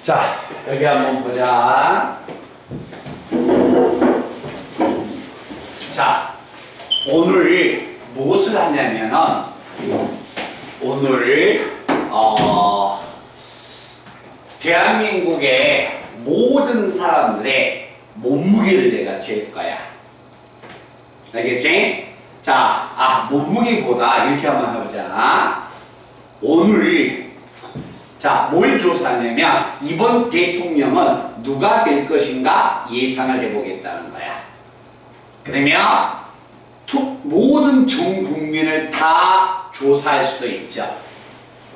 자, 여기 한번 보자. 자, 오늘 무엇을 하냐면은 오늘 대한민국의 모든 사람들의 몸무게를 내가 잴 거야. 알겠지? 자, 몸무게보다 이렇게 한번 해보자. 오늘 자, 뭘 조사하냐면 이번 대통령은 누가 될 것인가 예상을 해보겠다는 거야. 그러면 모든 전 국민을 다 조사할 수도 있죠.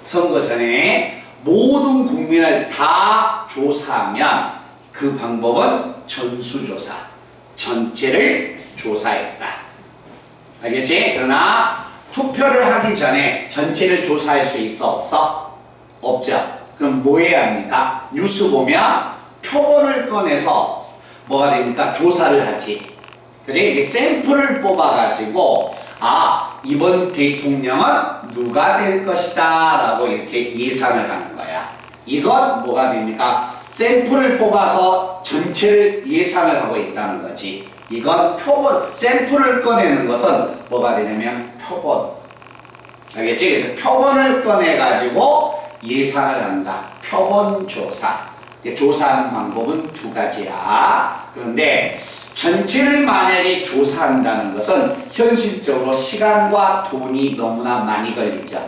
선거 전에 모든 국민을 다 조사하면 그 방법은 전수조사, 전체를 조사했다. 알겠지? 그러나 투표를 하기 전에 전체를 조사할 수 있어? 없어? 없죠. 그럼 뭐 해야 합니까? 뉴스 보면 표본을 꺼내서 뭐가 됩니까? 조사를 하지. 그지? 이게 샘플을 뽑아가지고 이번 대통령은 누가 될 것이다 라고 이렇게 예상을 하는 거야. 이건 뭐가 됩니까? 샘플을 뽑아서 전체를 예상을 하고 있다는 거지. 이건 표본, 샘플을 꺼내는 것은 뭐가 되냐면 표본. 알겠지? 그래서 표본을 꺼내가지고 예상을 한다. 표본조사. 조사하는 방법은 두 가지야. 그런데 전체를 만약에 조사한다는 것은 현실적으로 시간과 돈이 너무나 많이 걸리죠.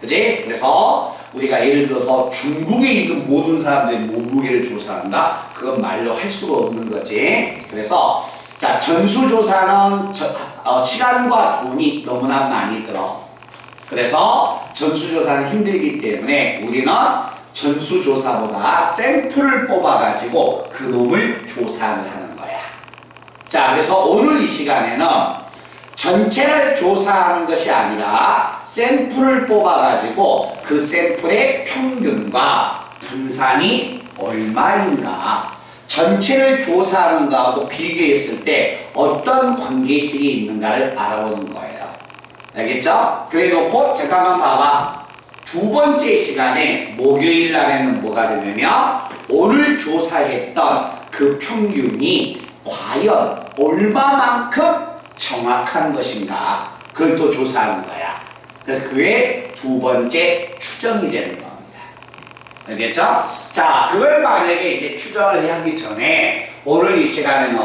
그지? 그래서 우리가 예를 들어서 중국에 있는 모든 사람들의 몸무게를 조사한다? 그건 말로 할 수가 없는 거지. 그래서 자, 전수조사는 시간과 돈이 너무나 많이 들어. 그래서 전수조사는 힘들기 때문에 우리는 전수조사보다 샘플을 뽑아가지고 그 놈을 조사를 하는 거야. 자, 그래서 오늘 이 시간에는 전체를 조사하는 것이 아니라 샘플을 뽑아가지고 그 샘플의 평균과 분산이 얼마인가, 전체를 조사하는 것하고 비교했을 때 어떤 관계식이 있는가를 알아보는 거예요. 알겠죠? 그래 놓고 잠깐만 봐봐. 두 번째 시간에 목요일 날에는 뭐가 되냐면 오늘 조사했던 그 평균이 과연 얼마만큼 정확한 것인가, 그걸 또 조사하는 거야. 그래서 그게 두 번째 추정이 되는 겁니다. 알겠죠? 자, 그걸 만약에 이제 추정을 하기 전에 오늘 이 시간에는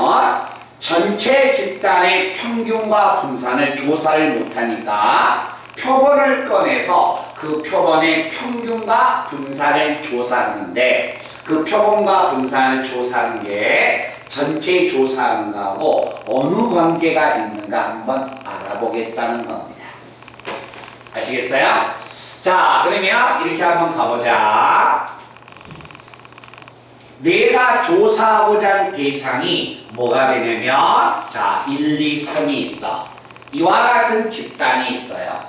전체 집단의 평균과 분산을 조사를 못하니까 표본을 꺼내서 그 표본의 평균과 분산을 조사하는데, 그 표본과 분산을 조사하는 게 전체 조사하는 거하고 어느 관계가 있는가 한번 알아보겠다는 겁니다. 아시겠어요? 자, 그러면 이렇게 한번 가보자. 내가 조사하고자 한 대상이 뭐가 되냐면 자, 1, 2, 3이 있어. 이와 같은 집단이 있어요.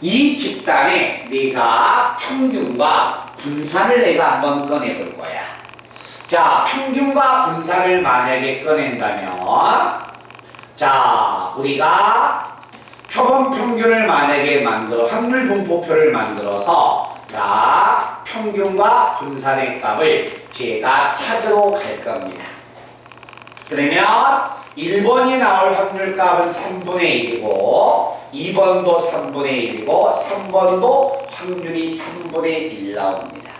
이 집단에 내가 평균과 분산을 내가 한번 꺼내볼 거야. 자, 평균과 분산을 만약에 꺼낸다면 자, 우리가 표본 평균을 만약에 확률 분포표를 만들어서 자, 평균과 분산의 값을 제가 찾으러 갈 겁니다. 그러면 1번이 나올 확률값은 3분의 1이고 2번도 3분의 1이고 3번도 확률이 3분의 1 나옵니다.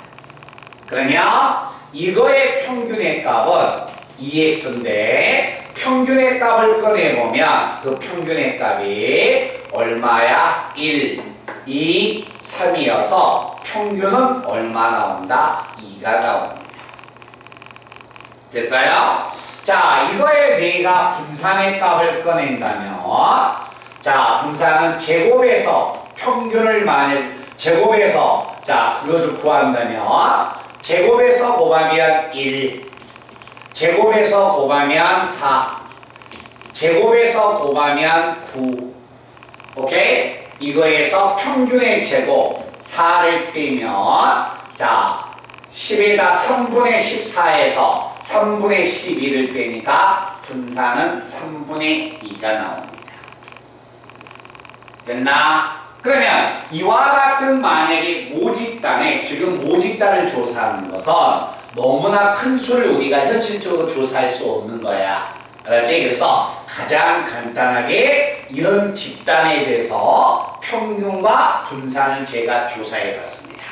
그러면 이거의 평균의 값은 2x인데 평균의 값을 꺼내보면 그 평균의 값이 얼마야? 1, 2, 3이어서 평균은 얼마 나온다? 2가 나옵니다. 됐어요? 자, 이거에 내가 분산의 값을 꺼낸다면 자, 분산은 제곱에서 평균을 제곱에서 자, 그것을 구한다면 제곱에서 곱하면 1, 제곱에서 곱하면 4, 제곱에서 곱하면 9. 오케이? 이거에서 평균의 제곱 4를 빼면 자, 10에다 3분의 14에서 3분의 12를 빼니까 분산은 3분의 2가 나옵니다. 됐나? 그러면 이와 같은 만약에 모집단에 지금 모집단을 조사하는 것은 너무나 큰 수를 우리가 현실적으로 조사할 수 없는 거야. 알았지? 그래서 가장 간단하게 이런 집단에 대해서 평균과 분산을 제가 조사해 봤습니다.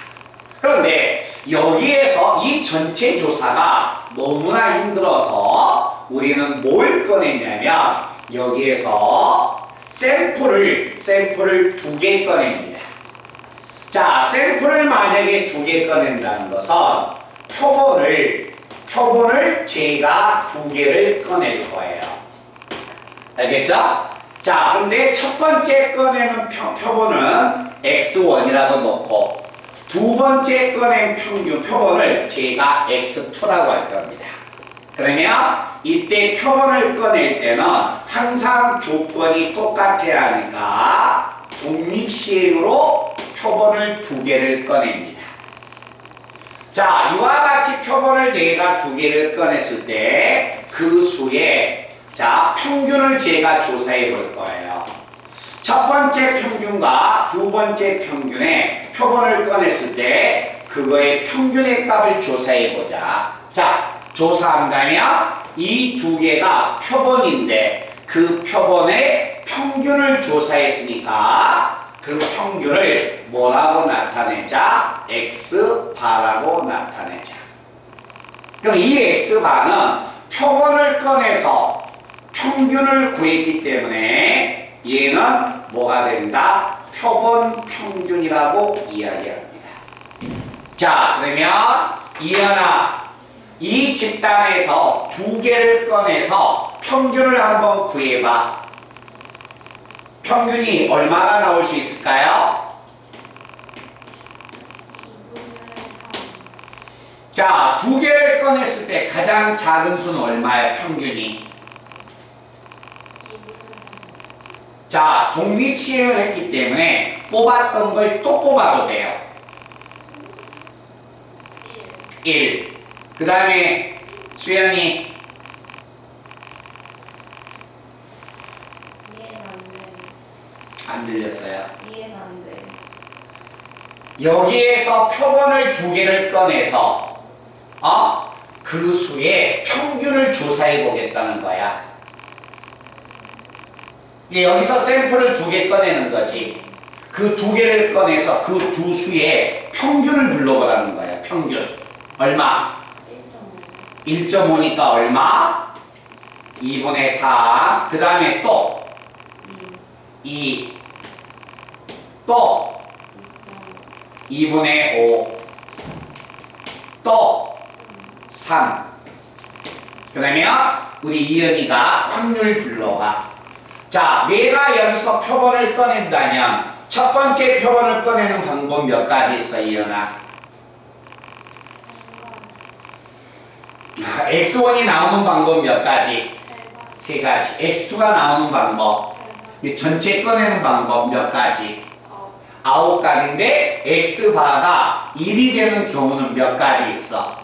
그런데 여기에서 이 전체 조사가 너무나 힘들어서 우리는 뭘 꺼냈냐면 여기에서 샘플을 2개 꺼냅니다. 자, 샘플을 만약에 2개 꺼낸다는 것은 표본을 제가 2개를 꺼낼 거예요. 알겠죠? 자, 근데 첫 번째 꺼내는 표본은 x1이라고 놓고 두 번째 꺼낸 표본을 제가 x2라고 할 겁니다. 그러면 이때 표본을 꺼낼 때는 항상 조건이 똑같아야 하니까 독립시행으로 표본을 2개를 꺼냅니다. 자, 이와 같이 표본을 내가 2개를 꺼냈을 때 그 수에 자, 평균을 제가 조사해 볼 거예요. 첫 번째 평균과 두 번째 평균의 표본을 꺼냈을 때 그거의 평균의 값을 조사해 보자. 자, 조사한다면 이 2개가 표본인데 그 표본의 평균을 조사했으니까 그 평균을 뭐라고 나타내자? x바라고 나타내자. 그럼 이 x바는 표본을 꺼내서 평균을 구했기 때문에 얘는 뭐가 된다? 표본 평균이라고 이야기합니다. 자, 그러면 이현아, 이 집단에서 2개를 꺼내서 평균을 한번 구해봐. 평균이 얼마나 나올 수 있을까요? 자, 2개를 꺼냈을 때 가장 작은 수는 얼마야, 평균이? 자, 독립시행을 했기 때문에 뽑았던 걸 또 뽑아도 돼요. 1. 그 다음에 수연이 안 들렸어요? 이해가 안 돼. 여기에서 표본을 2개를 꺼내서 그 수의 평균을 조사해 보겠다는 거야. 여기서 샘플을 2개 꺼내는 거지. 그 2개를 꺼내서 그 두 수의 평균을 불러보라는 거야. 평균. 얼마? 1.5니까 얼마? 2분의 4. 그 다음에 또 2. 또 2분의 5. 또 3. 그러면 우리 이은이가 확률 불러봐. 자, 내가 여기서 표본을 꺼낸다면 첫 번째 표본을 꺼내는 방법 몇 가지 있어, 이은아? x1이 나오는 방법 몇 가지? 3가지. x2가 나오는 방법. 전체 꺼내는 방법 몇 가지? 9가지인데 x바가 1이 되는 경우는 몇 가지 있어?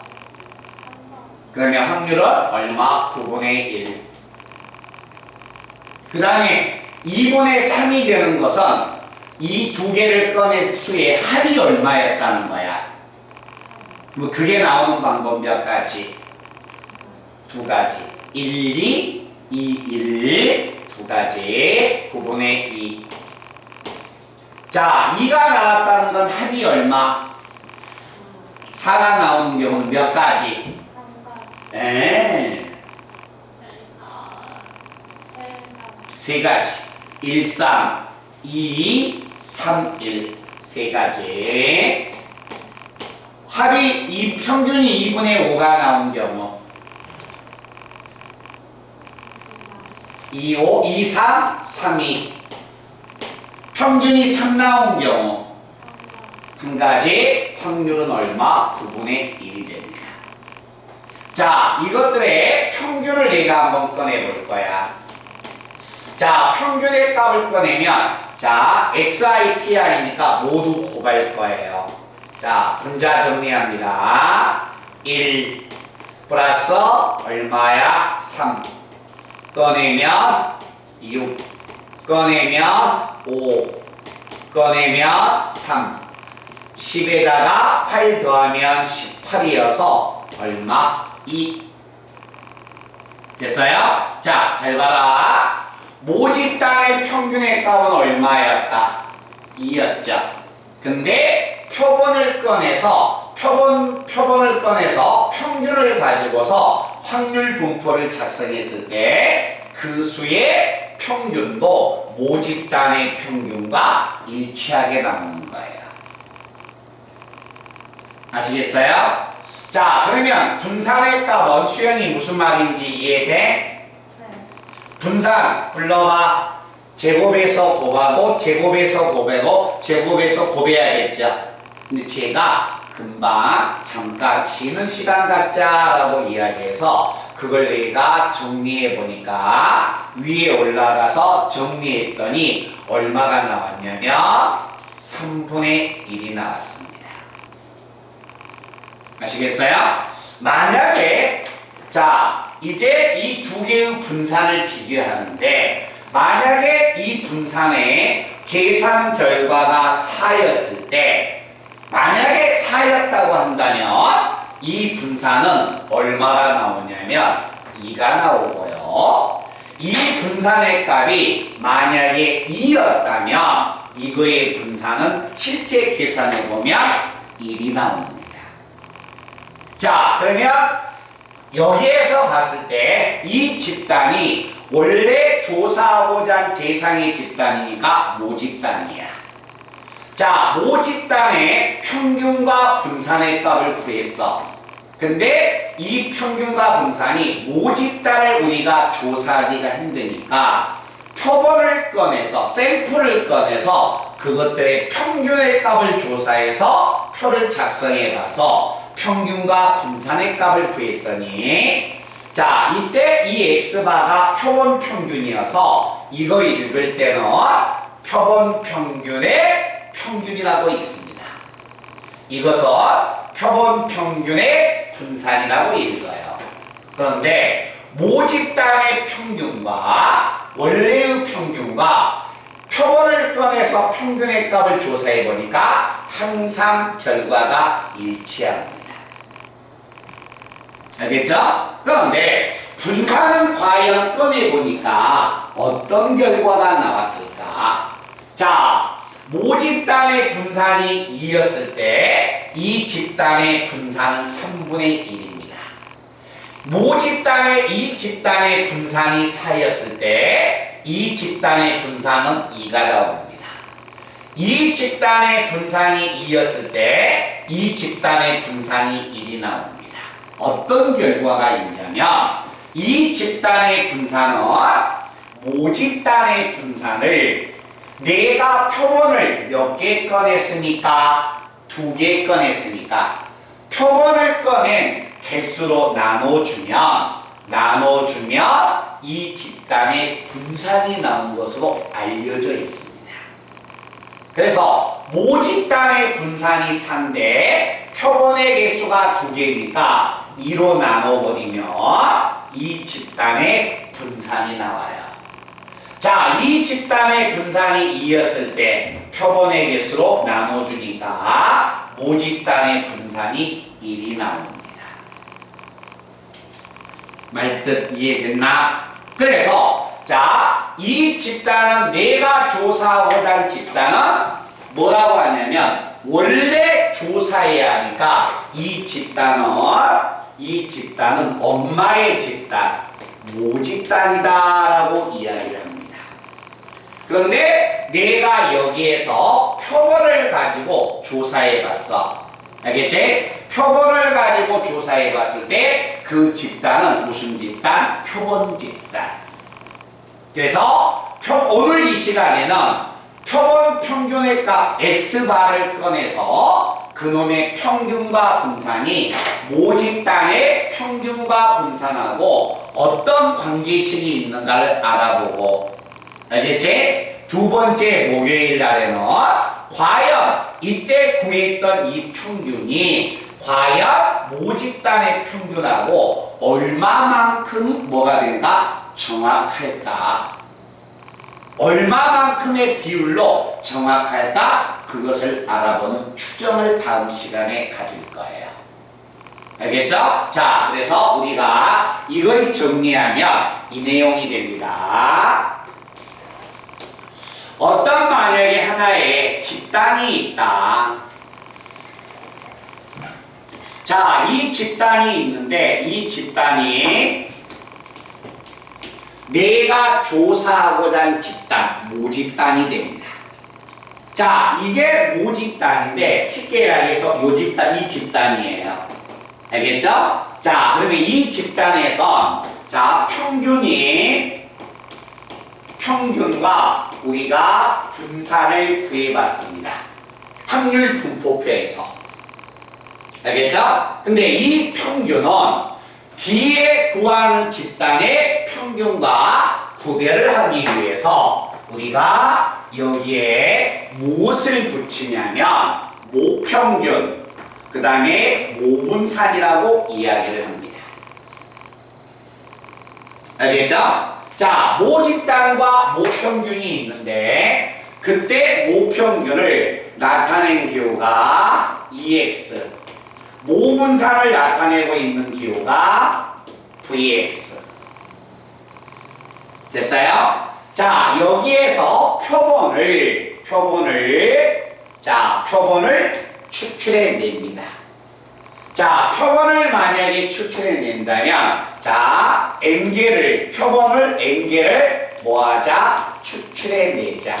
그러면 확률은 얼마? 9분의 1. 그 다음에 2분의 3이 되는 것은 이 2개를 꺼낼 수의 합이 얼마였다는 거야. 뭐 그게 나오는 방법 몇 가지? 2가지. 1, 2, 2, 1, 2가지. 9분의 2. 자, 2가 나왔다는 건 합이 얼마? 4가 나오는 경우는 몇 가지? 3가지. 1, 3, 2, 3, 1. 3가지. 합이 평균이 2분의 5가 나온 경우 2, 5, 2, 3, 3, 2. 평균이 3 나온 경우 한 가지 확률은 얼마? 9분의 1이 됩니다. 자, 이것들의 평균을 내가 한번 꺼내볼 거야. 자, 평균의 값을 꺼내면 자, xi, pi니까 모두 곱할 거예요. 자, 분자 정리합니다. 1 플러스 얼마야? 3 꺼내면 6 꺼내면 5 꺼내면 3. 10에다가 8 더하면 18이어서 얼마? 2. 됐어요? 자, 잘 봐라. 모집단의 평균의 값은 얼마였다? 2였죠. 근데 표본을 꺼내서 평균을 가지고서 확률 분포를 작성했을 때 그 수의 평균도 모집단의 평균과 일치하게 나오는 거예요. 아시겠어요? 자, 그러면 분산의 값은 수영이 무슨 말인지 이해돼? 네. 분산 불러봐. 제곱에서 곱하고 제곱에서 곱하고 제곱에서 곱해야겠죠. 근데 제가 금방 잠깐 쉬는 시간 갖자라고 이야기해서 그걸 내가 정리해 보니까 위에 올라가서 정리했더니 얼마가 나왔냐면 3분의 1이 나왔습니다. 아시겠어요? 만약에 자 이제 이 두 개의 분산을 비교하는데 만약에 이 분산의 계산 결과가 4였을 때 만약에 4였다고 한다면 이 분산은 얼마가 나오냐면 2가 나오고요. 이 분산의 값이 만약에 2였다면 이거의 분산은 실제 계산해 보면 1이 나옵니다. 자, 그러면 여기에서 봤을 때 이 집단이 원래 조사하고자 한 대상의 집단이니까 모집단이야. 자, 모집단의 평균과 분산의 값을 구했어. 근데 이 평균과 분산이 모집단을 우리가 조사하기가 힘드니까 표본을 꺼내서 샘플을 꺼내서 그것들의 평균의 값을 조사해서 표를 작성해 봐서 평균과 분산의 값을 구했더니 자 이때 이 x바가 표본 평균이어서 이거 읽을 때는 표본 평균의 평균이라고 읽습니다. 이것은 표본 평균의 분산이라고 읽어요. 그런데 모집단의 평균과 원래의 평균과 표본을 꺼내서 평균의 값을 조사해 보니까 항상 결과가 일치합니다. 알겠죠? 그런데 분산은 과연 꺼내보니까 어떤 결과가 나왔을까? 자, 모집단의 분산이 2였을 때 이 집단의 분산은 3분의 1입니다. 이 집단의 분산이 4였을 때 이 집단의 분산은 2가 나옵니다. 이 집단의 분산이 2였을 때 이 집단의 분산이 1이 나옵니다. 어떤 결과가 있냐면 이 집단의 분산은 모집단의 분산을 내가 표본을 몇 개 꺼냈습니까? 2개 꺼냈으니까 표본을 꺼낸 개수로 나눠주면 이 집단의 분산이 나온 것으로 알려져 있습니다. 그래서 모집단의 분산이 4인데 표본의 개수가 2개니까 2로 나눠버리면 이 집단의 분산이 나와요. 자, 이 집단의 분산이 2였을 때 표본의 개수로 나눠주니까 모집단의 분산이 1이 나옵니다. 말뜻 이해됐나? 그래서 자, 이 집단은 내가 조사하고자 한 집단은 뭐라고 하냐면 원래 조사해야 하니까 이 집단은 엄마의 집단, 모집단이다라고 이야기를 합니다. 그런데 내가 여기에서 표본을 가지고 조사해 봤어. 알겠지? 표본을 가지고 조사해 봤을 때 그 집단은 무슨 집단? 표본 집단. 그래서 오늘 이 시간에는 표본 평균의 값 x바를 꺼내서 그놈의 평균과 분산이 모집단의 평균과 분산하고 어떤 관계식이 있는가를 알아보고 알겠지? 두 번째 목요일 날에는 과연 이때 구했던 이 평균이 과연 모집단의 평균하고 얼마만큼 뭐가 된다? 정확할까? 얼마만큼의 비율로 정확할까? 그것을 알아보는 추정을 다음 시간에 가질 거예요. 알겠죠? 자, 그래서 우리가 이걸 정리하면 이 내용이 됩니다. 어떤 만약에 하나의 집단이 있다. 자, 이 집단이 있는데 이 집단이 내가 조사하고자 한 집단, 모집단이 됩니다. 자, 이게 모집단인데 쉽게 이야기해서 요 집단, 이 집단이에요. 알겠죠? 자, 그러면 이 집단에서 자, 평균과 우리가 분산을 구해봤습니다. 확률 분포표에서. 알겠죠? 근데 이 평균은 뒤에 구하는 집단의 평균과 구별을 하기 위해서 우리가 여기에 무엇을 붙이냐면 모평균, 그 다음에 모분산이라고 이야기를 합니다. 알겠죠? 자, 모집단과 모평균이 있는데 그때 모평균을 나타낸 기호가 EX, 모분산을 나타내고 있는 기호가 VX. 됐어요? 자, 여기에서 표본을 추출해냅니다. 자, 표본을 만약에 추출해낸다면 자, 표본을 N개를 뭐하자? 추출해내자.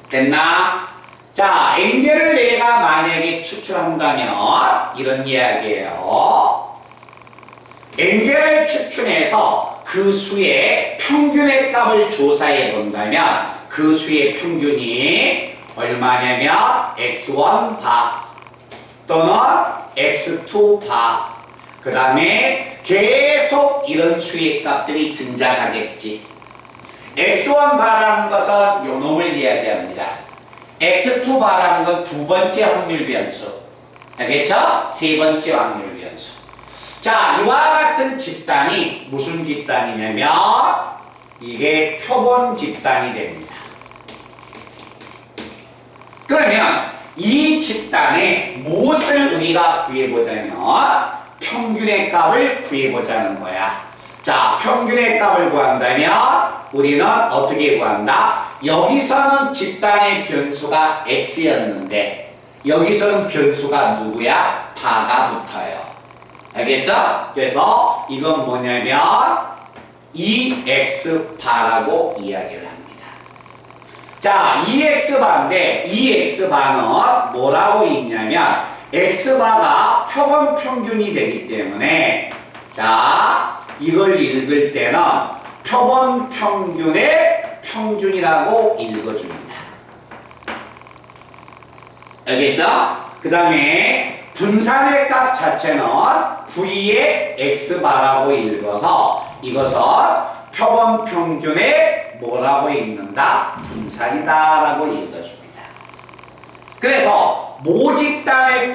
됐나? 자, N개를 내가 만약에 추출한다면 이런 이야기예요. N개를 추출해서 그 수의 평균의 값을 조사해 본다면 그 수의 평균이 얼마냐면 x1 바 또는 x2 바, 그 다음에 계속 이런 수의 값들이 등장하겠지. x1 바라는 것은 요 놈을 이야기합니다. x2 바라는 건 두 번째 확률 변수. 알겠죠? 세 번째 확률 변수. 자, 이와 같은 집단이 무슨 집단이냐면 이게 표본 집단이 됩니다. 그러면 이 집단의 무엇을 우리가 구해보자면 평균의 값을 구해보자는 거야. 자, 평균의 값을 구한다면 우리는 어떻게 구한다? 여기서는 집단의 변수가 x였는데 여기서는 변수가 누구야? 바가 붙어요. 알겠죠? 그래서 이건 뭐냐면 2x바라고 이야기를 합니다. 자, 2x바인데 2x바는 뭐라고 있냐면 x바가 표본 평균이 되기 때문에 자, 이걸 읽을 때는 표본 평균의 평균이라고 읽어줍니다. 알겠죠? 그 다음에 분산의 값 자체는 V의 x바라고 읽어서 이것은 표본 평균의 뭐라고 읽는다? 분산이다 라고 읽어줍니다. 그래서 모집단의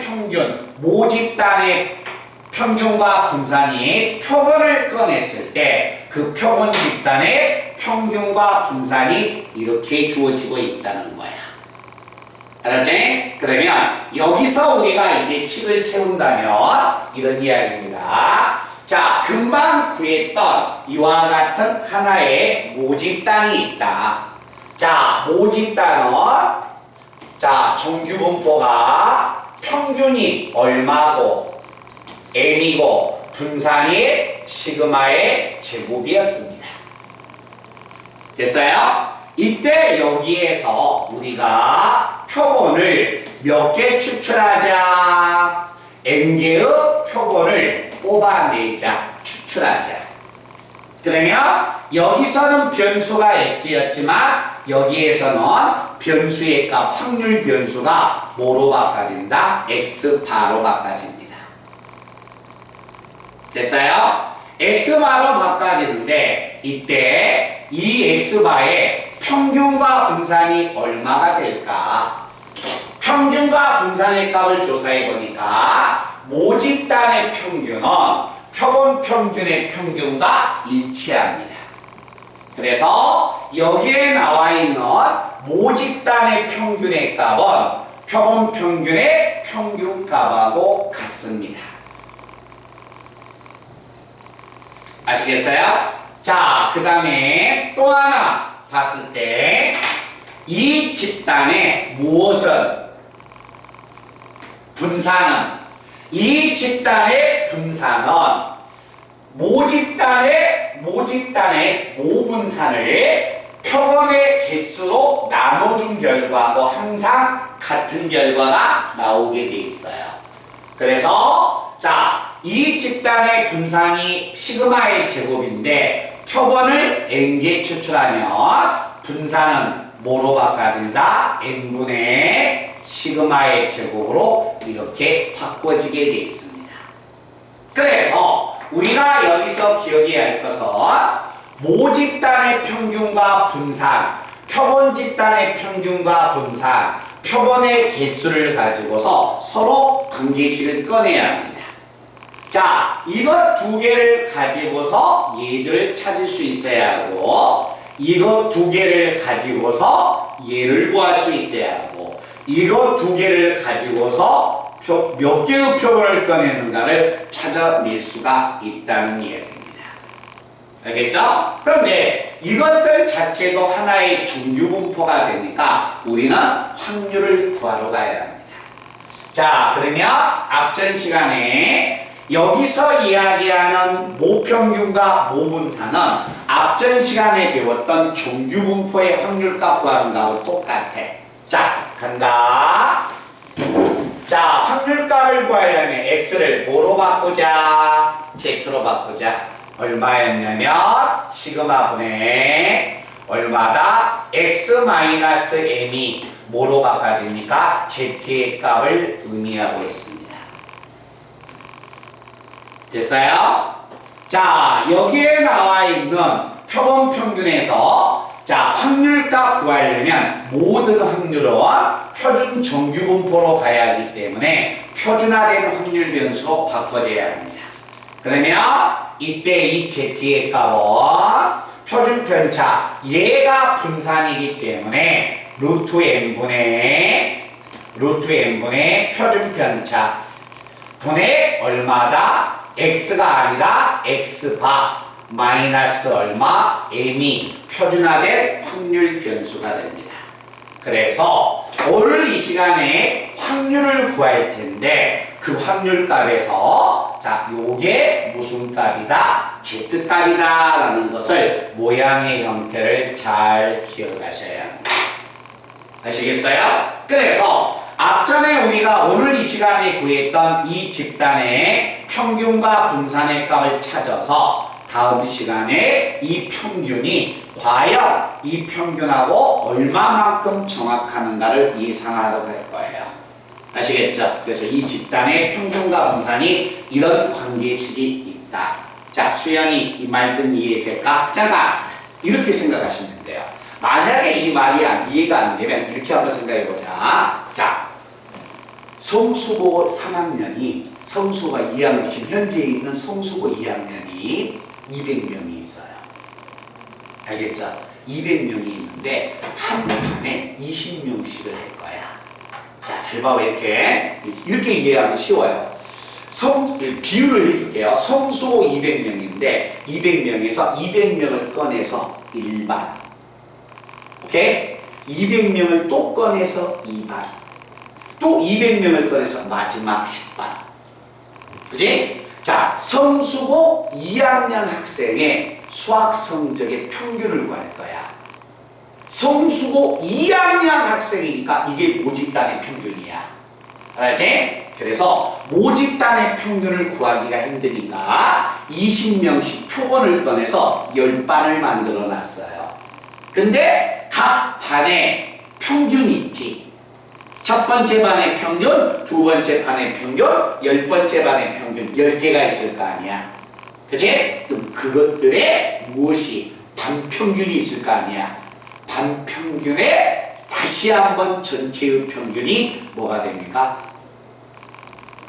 평균과 분산이 표본을 꺼냈을 때 그 표본 집단의 평균과 분산이 이렇게 주어지고 있다는 거야. 알았지? 그러면 여기서 우리가 이제 식을 세운다면 이런 이야기입니다. 자, 금방 구했던 이와 같은 하나의 모집단이 있다. 자, 모집단은 자, 정규분포가 평균이 얼마고 n이고 분산이 시그마의 제곱이었습니다. 됐어요? 이때 여기에서 우리가 표본을 몇 개 추출하자? n개의 표본을 뽑아내자, 추출하자. 그러면 여기서는 변수가 x였지만 여기에서는 변수의 값, 확률 변수가 뭐로 바꿔진다? x바로 바꿔집니다. 됐어요? x바로 바꿔지는데 이때 이 x바의 평균과 분산이 얼마가 될까? 평균과 분산의 값을 조사해 보니까 모집단의 평균은 표본 평균의 평균과 일치합니다. 그래서 여기에 나와 있는 모집단의 평균의 값은 표본 평균의 평균값하고 같습니다. 아시겠어요? 자, 그 다음에 또 하나 봤을 때 이 집단의 무엇은 분산은 이 집단의 분산은 모집단의 모분산을 표본의 개수로 나눠준 결과하고 항상 같은 결과가 나오게 돼 있어요. 그래서 자, 이 집단의 분산이 시그마의 제곱인데 표본을 n개 추출하면 분산은 뭐로 바꿔진다? n분의 시그마의 제곱으로 이렇게 바꿔지게 돼 있습니다. 그래서 우리가 여기서 기억해야 할 것은 모집단의 평균과 분산, 표본 집단의 평균과 분산, 표본의 개수를 가지고서 서로 관계식을 꺼내야 합니다. 자, 이것 두 개를 가지고서 얘를 찾을 수 있어야 하고, 이것 두 개를 가지고서 얘를 구할 수 있어야 하고, 이것 두 개를 가지고서 몇 개의 표본을 꺼내는가를 찾아낼 수가 있다는 이야기입니다. 알겠죠? 그런데 이것들 자체도 하나의 정규분포가 되니까 우리는 확률을 구하러 가야 합니다. 자, 그러면 앞전 시간에 여기서 이야기하는 모평균과 모분산은 앞전 시간에 배웠던 정규분포의 확률값 구하는 거하고 똑같아. 자, 간다. 자, 확률값을 구하려면 x를 뭐로 바꾸자? z로 바꾸자. 얼마였냐면 시그마 분의 얼마다? x-m이 뭐로 바꿔집니까? z의 값을 의미하고 있습니다. 됐어요? 자, 여기에 나와 있는 표본 평균에서 자, 확률값 구하려면 모든 확률은 표준 정규분포로 가야 하기 때문에 표준화된 확률 변수로 바꿔줘야 합니다. 그러면 이때 이 z의 값은 표준 편차, 얘가 분산이기 때문에 루트 n분의 표준 편차 분의 얼마다? x가 아니라 x바 마이너스 얼마? m이 표준화된 확률 변수가 됩니다. 그래서 오늘 이 시간에 확률을 구할 텐데 그 확률값에서 자, 요게 무슨 값이다? z값이다 라는 것을 모양의 형태를 잘 기억하셔야 합니다. 아시겠어요? 그래서 앞전에 우리가 오늘 이 시간에 구했던 이 집단의 평균과 분산의 값을 찾아서 다음 시간에 이 평균이 과연 이 평균하고 얼마만큼 정확하는가를 예상하도록 할 거예요. 아시겠죠? 그래서 이 집단의 평균과 분산이 이런 관계식이 있다. 자, 수연이 이 말씀 이해될까? 잠깐! 이렇게 생각하시면 돼요. 만약에 이 말이 이해가 안 되면 이렇게 한번 생각해보자. 자, 성수고 3학년이 성수가 2학년, 지금 현재 있는 성수고 2학년이 200명이 있어요. 알겠죠? 200명이 있는데 한 반에 20명씩을 할 거야. 자, 잘 봐봐. 이렇게 이해하면 쉬워요. 비율을 해줄게요. 성수고 200명인데 200명에서 200명을 꺼내서 1반, 오케이? 200명을 또 꺼내서 2반, 또 200명을 꺼내서 마지막 10반. 그치? 자, 성수고 2학년 학생의 수학 성적의 평균을 구할 거야. 성수고 2학년 학생이니까 이게 모집단의 평균이야. 알았지? 그래서 모집단의 평균을 구하기가 힘드니까 20명씩 표본을 꺼내서 10반을 만들어 놨어요. 근데 각 반에 평균이 있지. 첫 번째 반의 평균, 두 번째 반의 평균, 10번째 반의 평균 10개가 있을 거 아니야. 그치? 그럼 그것들에 무엇이 반평균이 있을 거 아니야. 반평균에 다시 한번 전체의 평균이 뭐가 됩니까?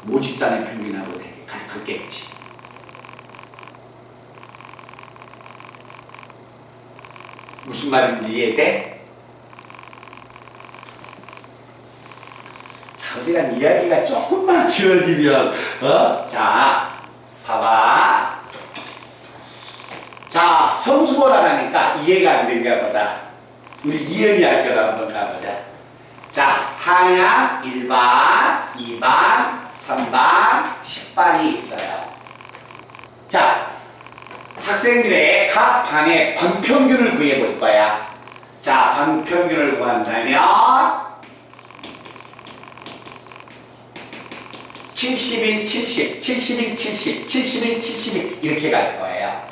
모집단의 평균하고 같겠지. 무슨 말인지 이해돼? 자, 어지간 이야기가 조금만 길어지면 자, 봐봐. 자, 성수보라니까 이해가 안 된가 보다. 우리 이현이 학교로 한번 가보자. 자, 한양 1반, 2반, 3반, 10반이 있어요. 자, 학생들의 각 반의 반평균을 구해볼 거야. 자, 반평균을 구한다면 70인 70, 70인 70, 70인 70 이렇게 갈 거예요.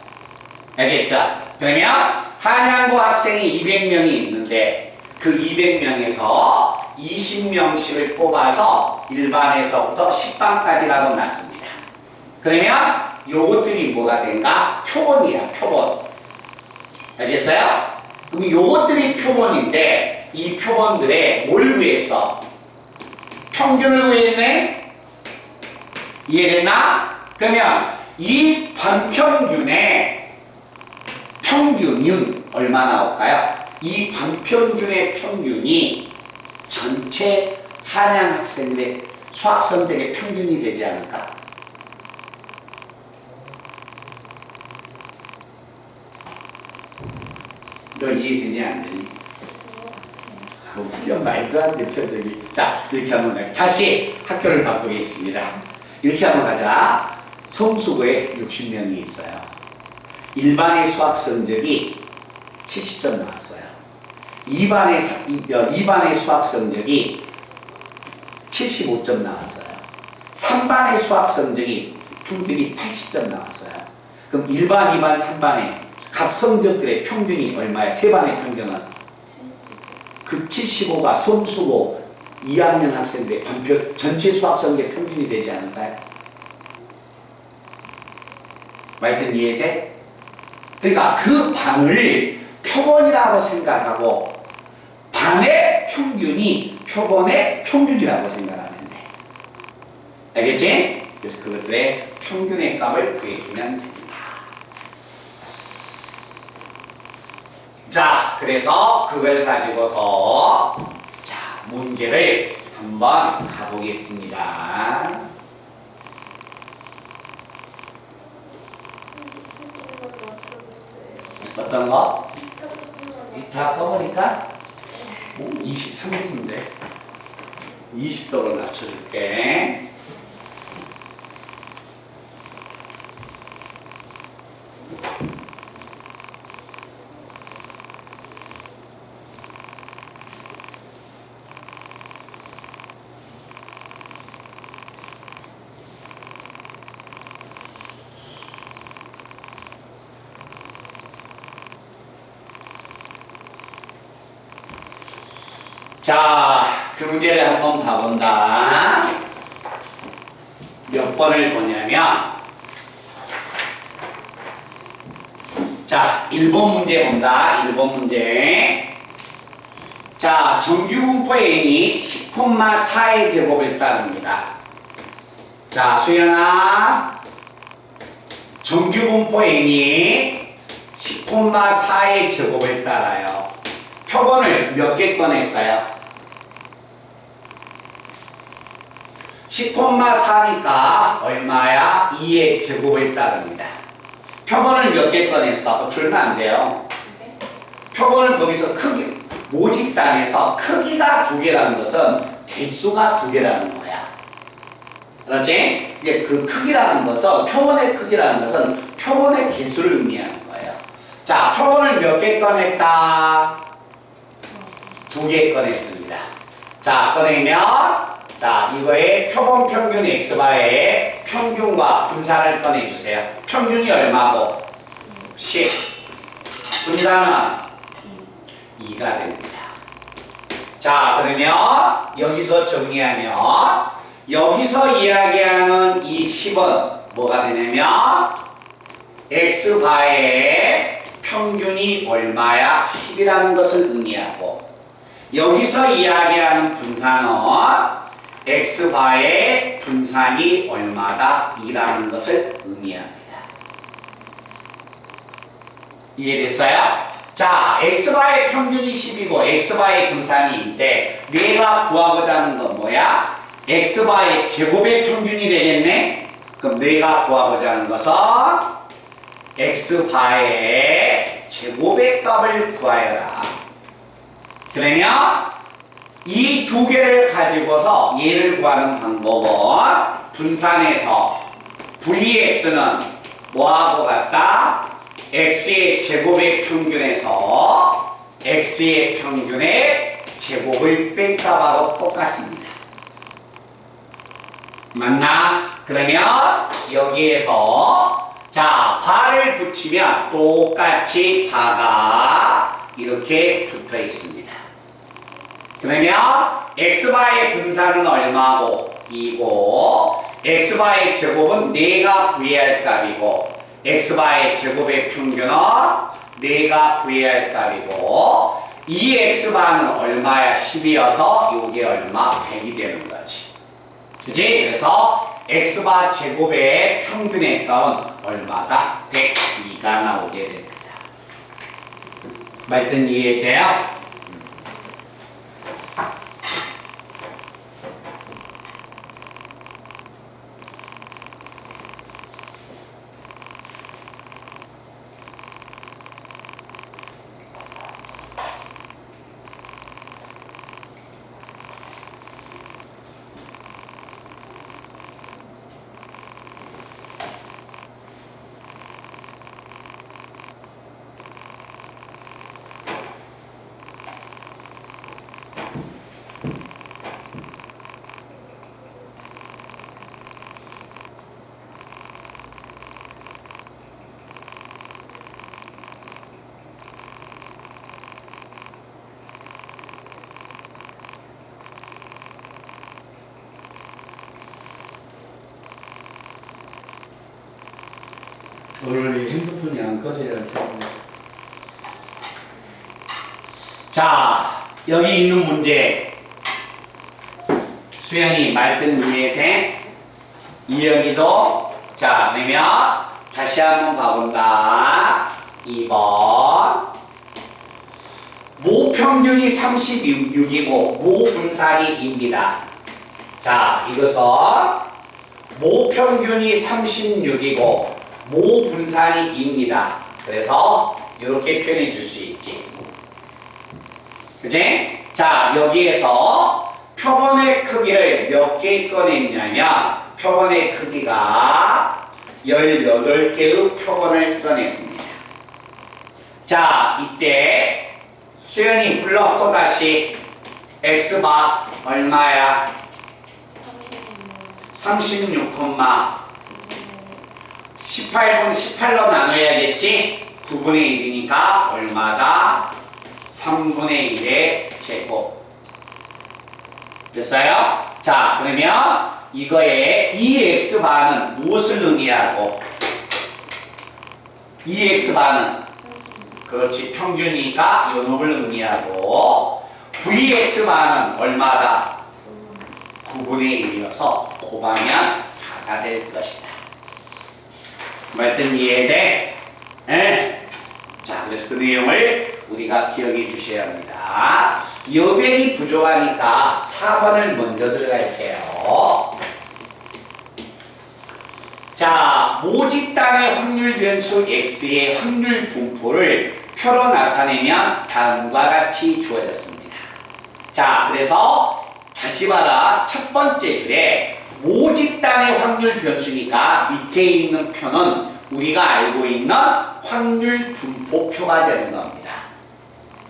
알겠죠? 그러면 한양고 학생이 200명이 있는데 그 200명에서 20명씩을 뽑아서 1반에서부터 10반까지라고 놨습니다. 그러면 요것들이 뭐가 된가? 표본이야, 표본. 알겠어요? 그럼 요것들이 표본인데 이 표본들의 뭘 구했어? 평균을 구했네? 이해됐나? 그러면 이 반평균의 평균은 얼마 나올까요? 이 반평균의 평균이 전체 한양 학생들의 수학 성적의 평균이 되지 않을까? 너 이해되냐 안 되니? 웃겨 말도 안 돼 표정이. 자, 이렇게 한번 가자. 다시 학교를 바꾸겠습니다. 이렇게 한번 가자. 성수고에 60명이 있어요. 일반의 수학 성적이 70점 나왔어요. 2반의 수학 성적이 75점 나왔어요. 3반의 수학 성적이 평균이 80점 나왔어요. 그럼 1반, 2반, 3반의 각 성적들의 평균이 얼마야? 세 반의 평균은? 70. 그 75가 성수고 2학년 학생들의 전체 수학 성적의 평균이 되지 않을까요? 말든 이해돼? 그러니까 그 반을 표본이라고 생각하고 반의 평균이 표본의 평균이라고 생각하면 돼. 알겠지? 그래서 그것들의 평균의 값을 구해주면 됩니다. 자, 그래서 그걸 가지고서 자, 문제를 한번 가보겠습니다. 어떤 거? 다 꺼보니까 23분인데 20도로 낮춰줄게. 자, 그 문제를 한번 봐본다. 몇 번을 보냐면, 자, 1번 문제 본다. 1번 문제. 자, 정규분포 n이 10,4의 제곱을 따릅니다. 자, 수연아. 정규분포 n이 10,4의 제곱을 따라요. 표본을 몇 개 꺼냈어요? 10,4니까 얼마야? 2의 제곱을 따릅니다. 표본을 몇 개 꺼냈어? 줄면 안 돼요. 표본을 거기서 크기, 모집단에서 크기가 2개라는 것은 개수가 2개라는 거야. 그렇지? 이제 그 크기라는 것은, 표본의 크기라는 것은 표본의 개수를 의미하는 거예요. 자, 표본을 몇 개 꺼냈다? 2개 꺼냈습니다. 자, 꺼내면, 자, 이거의 표본 평균 x바의 평균과 분산을 꺼내주세요. 평균이 얼마고? 10. 분산은 2가 됩니다. 자, 그러면 여기서 정리하면 여기서 이야기하는 이 10은 뭐가 되냐면 x바의 평균이 얼마야? 10이라는 것을 의미하고 여기서 이야기하는 분산은 x바의 분산이 얼마다? 2라는 것을 의미합니다. 이해됐어요? 자, x바의 평균이 10이고 x바의 분산이인데 내가 구하고자 하는 건 뭐야? x바의 제곱의 평균이 되겠네? 그럼 내가 구하고자 하는 것은 x바의 제곱의 값을 구하여라. 그러면 이 두 개를 가지고서 얘를 구하는 방법은 분산해서 vx는 뭐하고 같다? x의 제곱의 평균에서 x의 평균의 제곱을 뺀 값하고 똑같습니다. 맞나? 그러면 여기에서 자 바를 붙이면 똑같이 바가 이렇게 붙어 있습니다. 그러면 x바의 분산은 얼마고 2고 x바의 제곱은 내가 구해야 할 값이고 x바의 제곱의 평균은 내가 구해야 할 값이고 이 x바는 얼마야? 10이어서 요게 얼마? 100이 되는 거지. 그치? 그래서 x바 제곱의 평균의 값은 얼마다? 102가 나오게 됩니다. 말든 이해돼요? 오늘 핸드폰이 안 꺼져야 할 텐데. 자, 여기 있는 문제. 수영이 말든 이해돼? 이영이도? 자, 그러면 다시 한번 가본다. 2번. 모 평균이 36이고 모 분산이 2입니다. 자, 이것은 모 평균이 36이고 모 분산이 2입니다. 그래서 이렇게 표현해 줄 수 있지. 그치? 자, 여기에서 표본의 크기를 몇 개 꺼냈냐면 표본의 크기가 18개의 표본을 꺼냈습니다. 자, 이때 수연이 불러 또다시 x바 얼마야? 36, 18분 18로 나눠야겠지? 9분의 1이니까 얼마다? 3분의 1의 제곱. 됐어요? 자, 그러면 이거에 이 x바는 무엇을 의미하고? 이 x바는 그렇지 평균이니까 요 놈을 의미하고 vx바는 얼마다? 9분의 1이어서 곱하면 4가 될 것이다. 말든 이해돼? 예? 자, 그래서 그 내용을 우리가 기억해 주셔야 합니다. 여백이 부족하니까 4번을 먼저 들어갈게요. 자, 모집단의 확률 변수 x의 확률 분포를 표로 나타내면 다음과 같이 주어졌습니다. 자, 그래서 다시 봐라. 첫 번째 줄에 모집단의 확률 변수니까 밑에 있는 표는 우리가 알고 있는 확률 분포표가 되는 겁니다.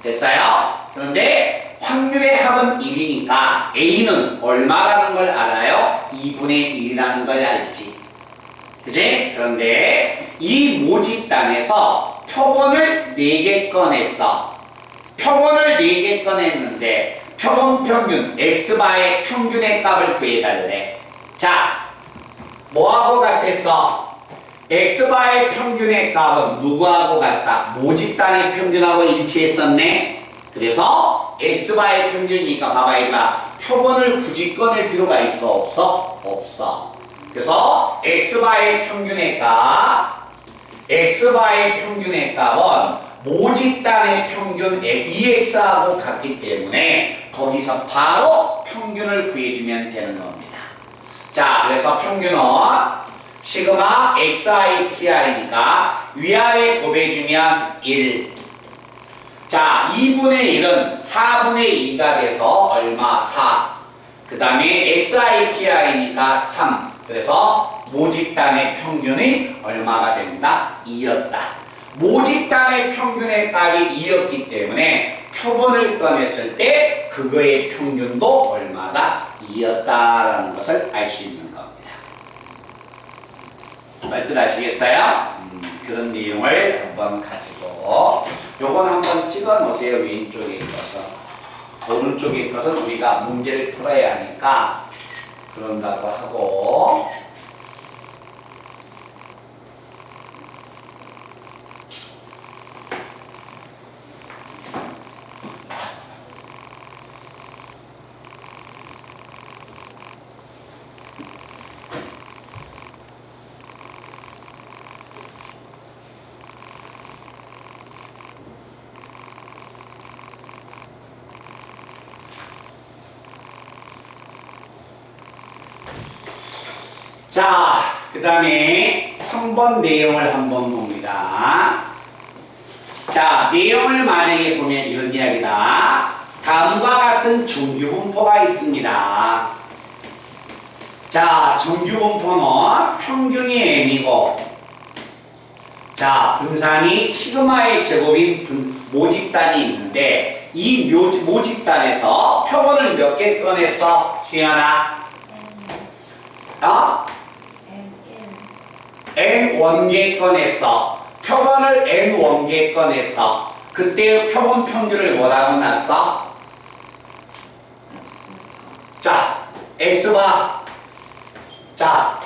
됐어요? 그런데 확률의 합은 1이니까 A는 얼마라는 걸 알아요? 2분의 1이라는 걸 알지. 그치? 그런데 이 모집단에서 표본을 4개 꺼냈어. 표본을 4개 꺼냈는데 표본 평균, x바의 평균의 값을 구해달래. 자, 뭐하고 같았어? x바의 평균의 값은 누구하고 같다? 모집단의 평균하고 일치했었네? 그래서 x바의 평균이니까 봐봐 얘들아, 표본을 굳이 꺼낼 필요가 있어? 없어? 없어. 그래서 x바의 평균의 값은 모집단의 평균 EX하고 같기 때문에 거기서 바로 평균을 구해주면 되는 겁니다. 자, 그래서 평균은 시그마 xi pi니까 위아래 곱해주면 1. 자, 2분의 1은 4분의 2가 돼서 얼마? 4. 그 다음에 xi pi니까 3. 그래서 모집단의 평균이 얼마가 된다? 2였다. 모집단의 평균의 값이 2였기 때문에 표본을 꺼냈을 때 그거의 평균도 얼마다? 2였다라는 것을 알 수 있는 겁니다. 말뜻 아시겠어요? 그런 내용을 한번 가지고 요건 한번 찍어 놓으세요. 왼쪽에 있어서. 오른쪽에 있어서 우리가 문제를 풀어야 하니까 그런다고 하고 자, 그 다음에 3번 내용을 한번 봅니다. 자, 내용을 만약에 보면 이런 이야기다. 다음과 같은 정규분포가 있습니다. 자, 정규분포는 평균이 n이고, 자, 분산이 시그마의 제곱인 모집단이 있는데, 이 모집단에서 표본을 몇 개 꺼냈어? 수연아? n 원개 꺼냈어. 표본을 n 원개 꺼냈어. 그때 표본 평균을 뭐라고 놨어? 자, x바. 자,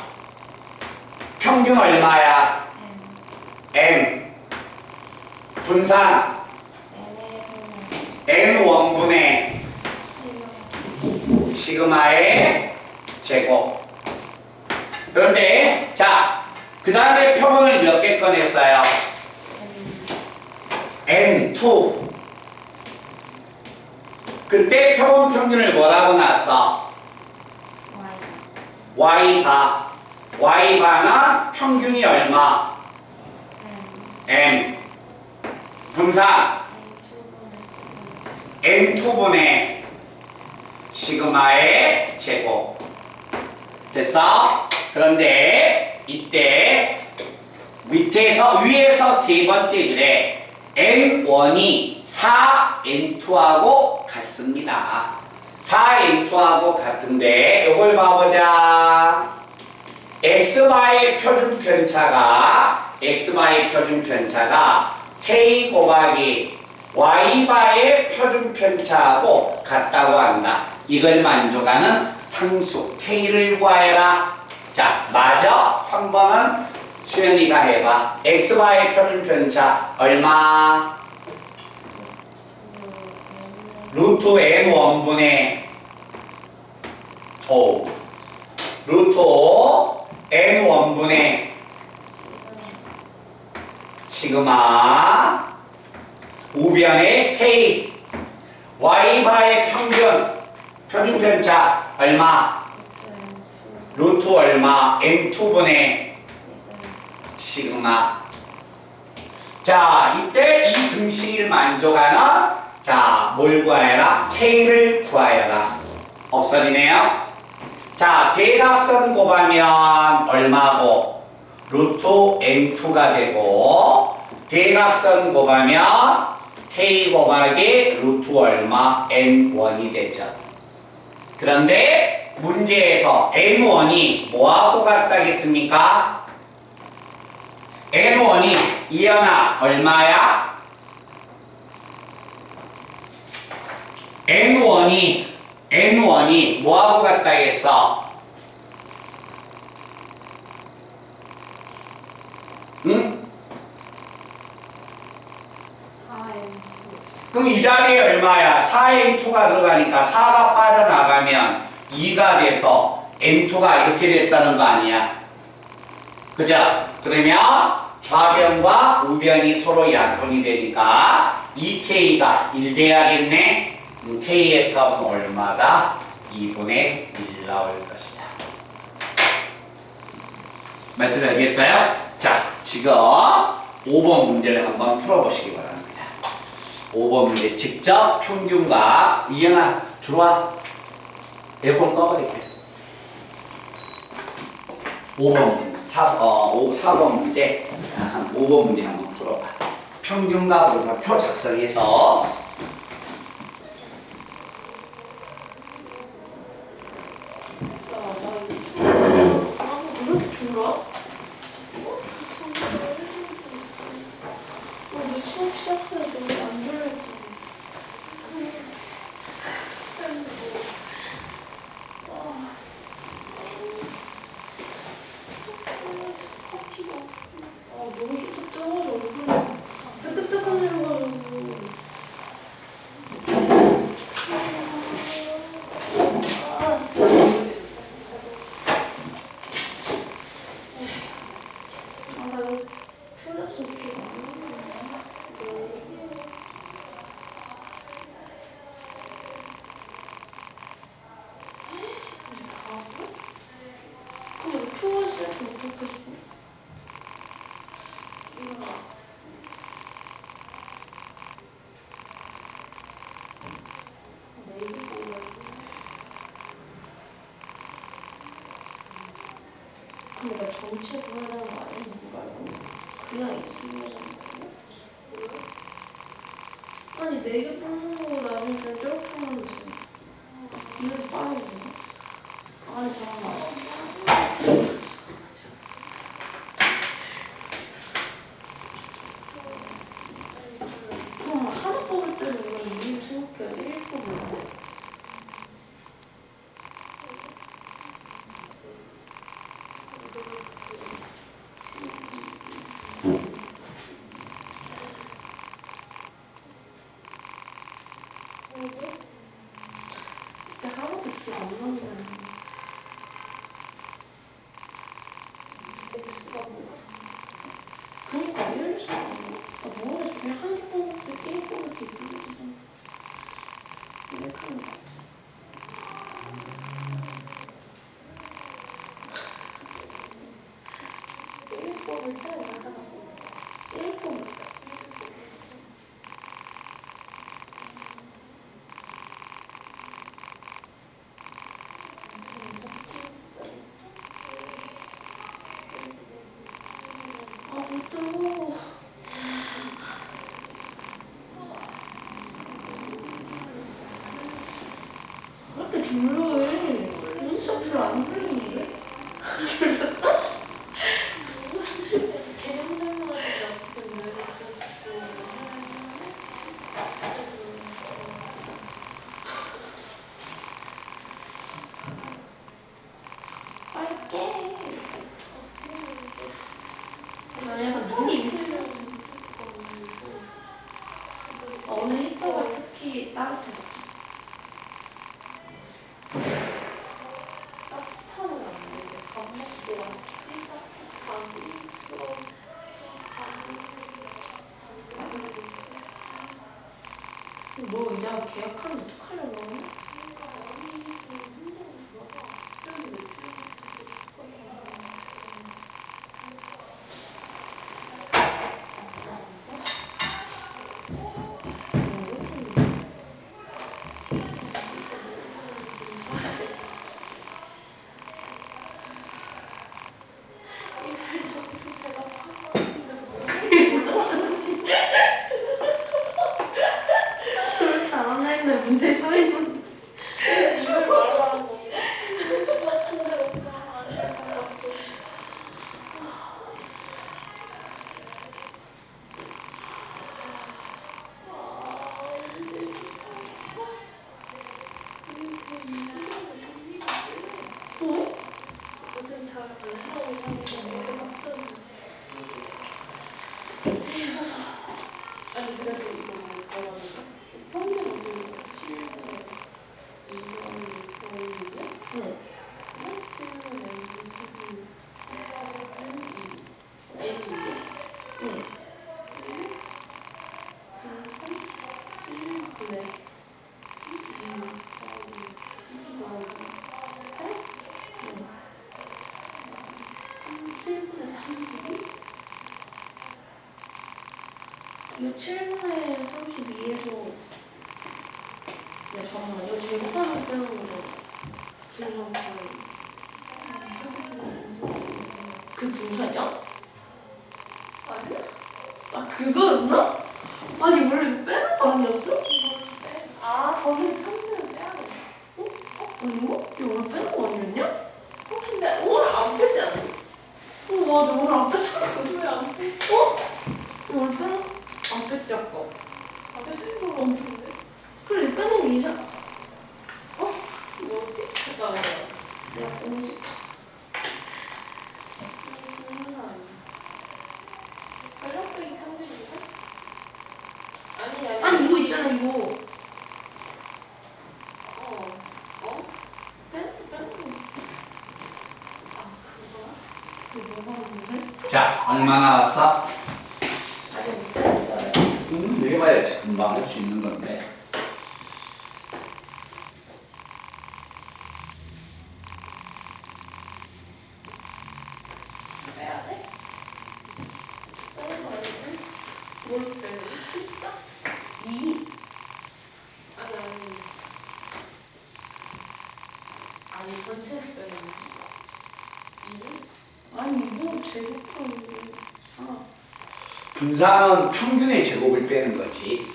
평균 얼마야? n. 분산 n 원분의 시그마의 제곱. 그런데 자, 그 다음에 표본을 몇 개 꺼냈어요? n2. 그때 표본 평균을 뭐라고 놨어? y바. y바는 평균이 얼마? m. 분산 n2분의 시그마의 제곱. 됐어? 그런데 이때 밑에서 위에서 세 번째 줄에 n1이 4n2하고 같습니다. 4n2하고 같은데 이걸 봐보자. x바의 표준 편차가 k 곱하기 y바의 표준 편차하고 같다고 한다. 이걸 만족하는 상수 k를 구하여라. 자, 맞아? 3번은 수연이가 해봐. x바의 표준 편차 얼마? 루트 n 원분의 5. 루트 n 원분의 시그마 우변의 k. y바의 표준 편차 얼마? 루트 얼마? n2분의 시그마. 자, 이때 이 등식을 만족하는 자, 뭘 구하여라? k를 구하여라. 없어지네요. 자, 대각선 곱하면 얼마고? 루트 n2가 되고, 대각선 곱하면 k 곱하기 루트 얼마? n1이 되죠. 그런데 문제에서 n1이 뭐하고 같다겠습니까? n1이 이현아 얼마야? n1이 뭐하고 같다겠어? 응? 그럼 이 자리에 얼마야? 4n2가 들어가니까 4가 빠져나가면 2가 돼서 n2가 이렇게 됐다는 거 아니야? 그죠? 그러면 좌변과 우변이 서로 약분이 되니까 2K가 1 돼야겠네. K의 값은 얼마다? 2분의 1 나올 것이다. 말들 알겠어요? 자, 지금 5번 문제를 한번 풀어보시기 바랍니다. 5번 문제 직접 평균과 이현아 들어와. 에어컨 꺼버릴게. 5번 4번 문제 5번 문제 한번 풀어봐. 평균과 분사표 작성해서 내가 전체 구하는 거 아니야? 말고 그냥 있으면 아니 4개 뽑는 거 나중에 그냥 저렇게 하면 돼. 이거 빠르고 아니 잠깐만 그럼 하나 뽑을 때는 우리가 이름 생각해야 돼? 1 뽑을 때? 진짜 하나도 기억 안 나는데 X가 뭐야? 그니까 1, 4 모르겠어. 그냥 한 개 뽑을 때, 1 뽑을 때 이렇게 되잖아. 이렇게 하는 거 같아. 뽑을 때 나가라고 1 뽑을 때 또 왜 이렇게 졸려해? 연습 별로 안 졸리는데? 졸렸어? 개념 설명하니까 빨리 나 약간 눈이 오늘 히터가 특히 따뜻했어. 따뜻하면 안 돼. 밥 먹고 왔지? 따뜻하지? 너 이제 계약하면 어떡하려고 하냐? 그렇게 안 한다 했는데 문제 써 있는데 이걸 말하는 거 같은데 오빠 안 될 것 같아. 아니 그래서 이거 뭐라고 평균 이제 7분 2번 6번이면 응 7분 N 12 N 2 N 2 7분의 32? 이거 7분의 32에서 야 잠깐만 이거 제곱하면 빼는 거잖아. 분산분 그 분산이야? 아니야? 아 그거였나? 아니 원래 이거 빼는 거 아니었어? 아, 거기서 평균을 빼야 돼. 아닌가? 이거 원래 빼는 거 아니었냐? 근데 오늘 안 빼지 않아? 맞아 오늘 안 뺐잖아. 왜안 빼지? 오늘 빼는 안 뺐지 아까. 안 빼는 거 같은데? 그래 빼는 거 이상. 뭐지? 잠깐만. 야 50. 가격적인 평균인가? 아니 이거 있잖아 이거. 빼는 거. 아, 그거야? 이거 뭐가 문제? 자, 얼마 나왔어? 아직 못 뺐어요. 해봐야지. 금방 할 수 있는 건데. 빼야 돼? 빼는 거 아니야? 뭘 빼는 거지? 14? 2. 아니. 아니, 전체 빼는 거. 2? 아니 이거 제곱하면 4. 분산은 평균의 제곱을 빼는 거지.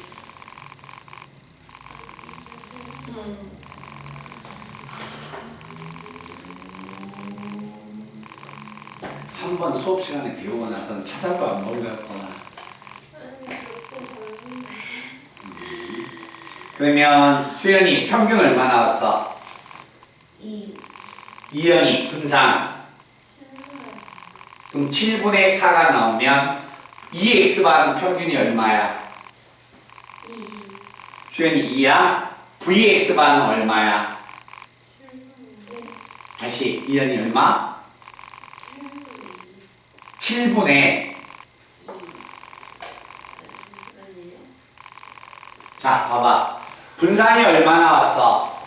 한 번 수업 시간에 비오고 나서는 찾아도 안 먹었구나. 그러면 수연이 평균 얼마 나왔어? 2. 이연이 분산. 그럼 7분의 4가 나오면 2x바는 평균이 얼마야? 2. 수연이 2야? vx바는 얼마야? 다시 이연이 얼마? 7분의 자 봐봐 분산이 얼마 나왔어?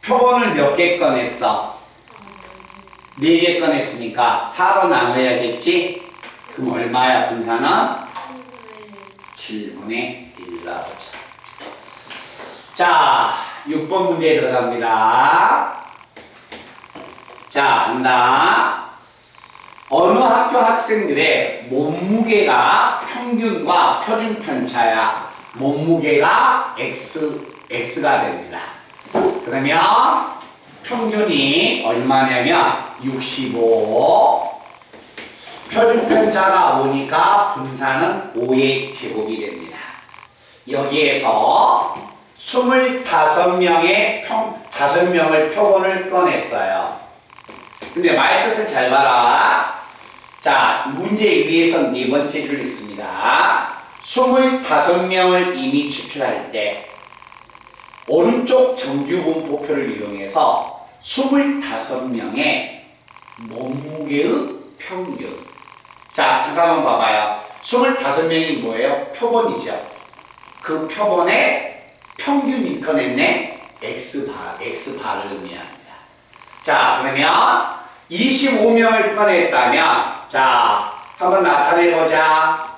표본을 몇 개 꺼냈어? 4개 꺼냈으니까 4로 나눠야겠지? 그럼 얼마야 분산은? 7분의 1 나오죠. 자 6번 문제 들어갑니다. 자 간다. 어느 학교 학생들의 몸무게가 평균과 표준 편차야. 몸무게가 x가 됩니다. 그러면 평균이 얼마냐면 65. 표준 편차가 5니까 분산은 5의 제곱이 됩니다. 여기에서 25명의 5명을 표본을 꺼냈어요. 근데 말뜻을 잘 봐라. 자, 문제 위에선 네 번째 줄 있습니다. 25명을 이미 추출할 때 오른쪽 정규분포표를 이용해서 25명의 몸무게의 평균. 자, 잠깐만 봐봐요. 25명이 뭐예요? 표본이죠. 그 표본의 평균을 꺼냈네. X바를 의미합니다. 자, 그러면 25명을 꺼냈다면 자, 한번 나타내보자.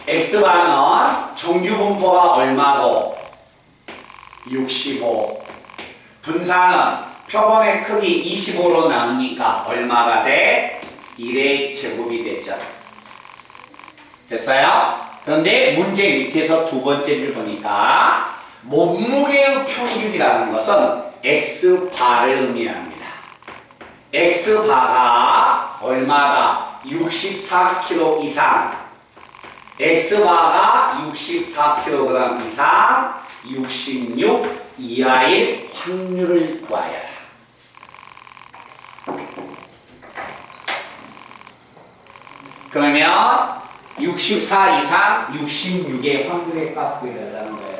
X바는 정규분포가 얼마고? 65. 분산은 표본의 크기 25로 나누니까 얼마가 돼? 1의 제곱이 되죠. 됐어요? 그런데 문제 밑에서 두 번째를 보니까 몸무게의 평균이라는 것은 X바를 의미합니다. X바가 얼마다? 64kg 이상. X바가 64kg 이상, 66 이하의 확률을 구하여라. 그러면 64 이상 66의 확률의 값 구해달라는 거예요.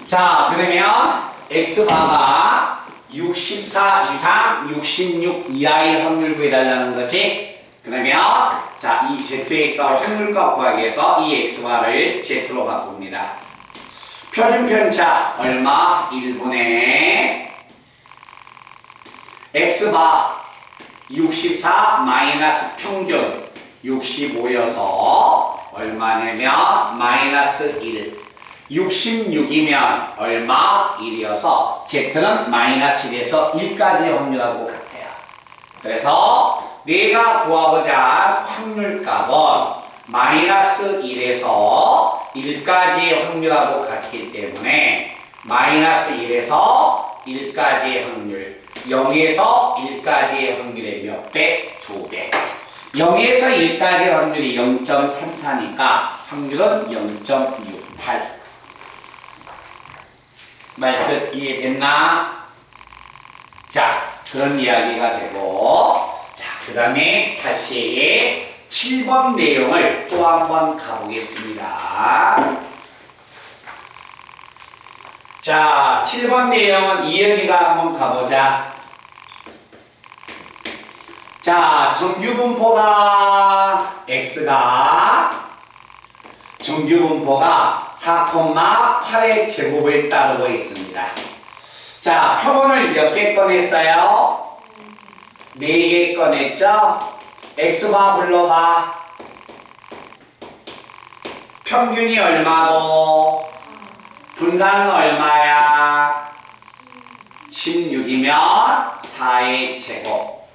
자, 그러면 X바가 64 이상 66 이하의 확률 구해달라는 거지. 그러면 자, 이 Z의 값 확률값 구하기 위해서 이 X바를 Z로 바꿉니다. 표준 편차 얼마? 1분의 X바 64 마이너스 평균 65여서 얼마냐면 마이너스 1. 66이면 얼마? 1이어서 Z는 마이너스 1에서 1까지의 확률하고 같아요. 그래서 내가 구하고자 한 확률값은 마이너스 1에서 1까지의 확률하고 같기 때문에 마이너스 1에서 1까지의 확률 0에서 1까지의 확률의 몇 배? 2배. 0에서 1까지의 확률이 0.34니까 확률은 0.68. 말뜻 이해됐나? 자, 그런 이야기가 되고, 자, 그 다음에 다시 7번 내용을 또 한번 가보겠습니다. 자, 7번 내용은 이해기가 한번 가보자. 자, 정규분포가 X가 정규분포가 4,8의 제곱을 따르고 있습니다. 자, 표본을 몇 개 꺼냈어요? 4개 꺼냈죠? X바 불러봐. 평균이 얼마고? 분산은 얼마야? 16이면 4의 제곱.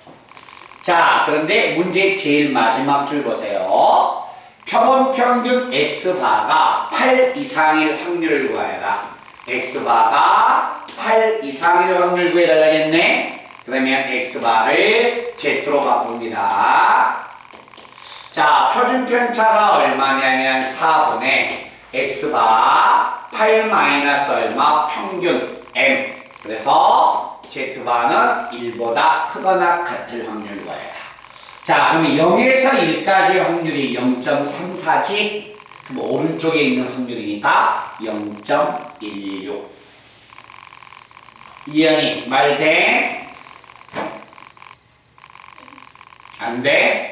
자, 그런데 문제 제일 마지막 줄 보세요. 표본 평균 X바가 8 이상일 확률을 구하여라. X바가 8 이상일 확률 구해달라겠네. 그러면 X바를 Z로 바꿉니다. 자, 표준 편차가 얼마냐면 4분의 X바 8 마이너스 얼마? 평균 M. 그래서 Z바는 1보다 크거나 같을 확률 구해라. 자, 그러면 0에서 1까지의 확률이 0.34지? 그럼 오른쪽에 있는 확률이니까 0.16. 이현이 말 돼? 안 돼?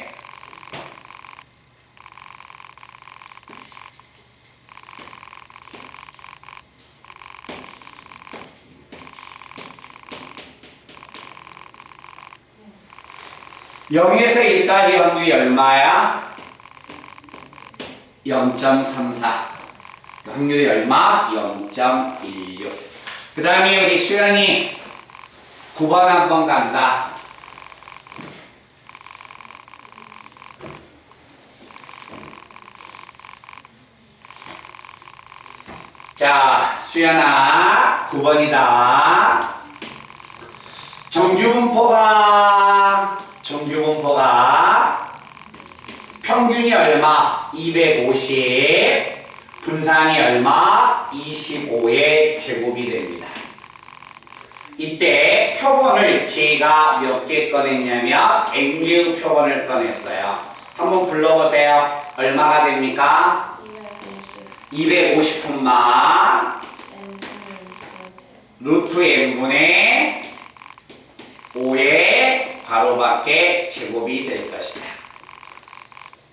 (0에서 1까지) 확률이 얼마야? 0.34. 확률이 얼마? 0.16. 그 다음에 우리 수연이 9번 한번 간다. 자, 수연아 9번이다. 정규분포가 평균이 얼마? 250. 분산이 얼마? 25의 제곱이 됩니다. 이때 표본을 제가 몇 개 꺼냈냐면 N개의 표본을 꺼냈어요. 한번 불러보세요. 얼마가 됩니까? 250 루트 n분의 5의 괄호밖에 제곱이 될 것이다.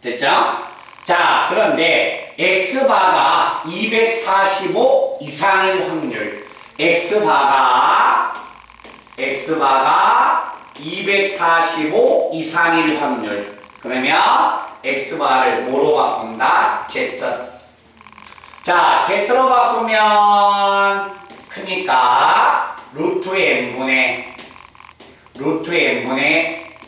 됐죠? 자, 그런데 X바가 245 이상일 확률. X바가 245 이상일 확률. 그러면 X바를 뭐로 바꾼다? Z. 자, Z로 바꾸면 크니까 루트 n분의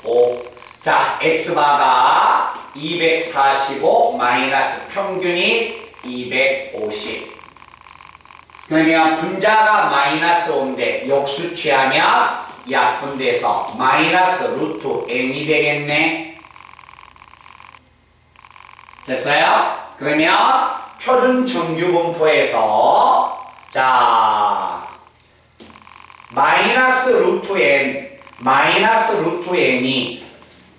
5. 자, X바가 245 마이너스 평균이 250. 그러면 분자가 마이너스 5인데 역수 취하면 약분돼서 마이너스 루트 n이 되겠네. 됐어요? 그러면 표준 정규분포에서 자 마이너스 루트 n이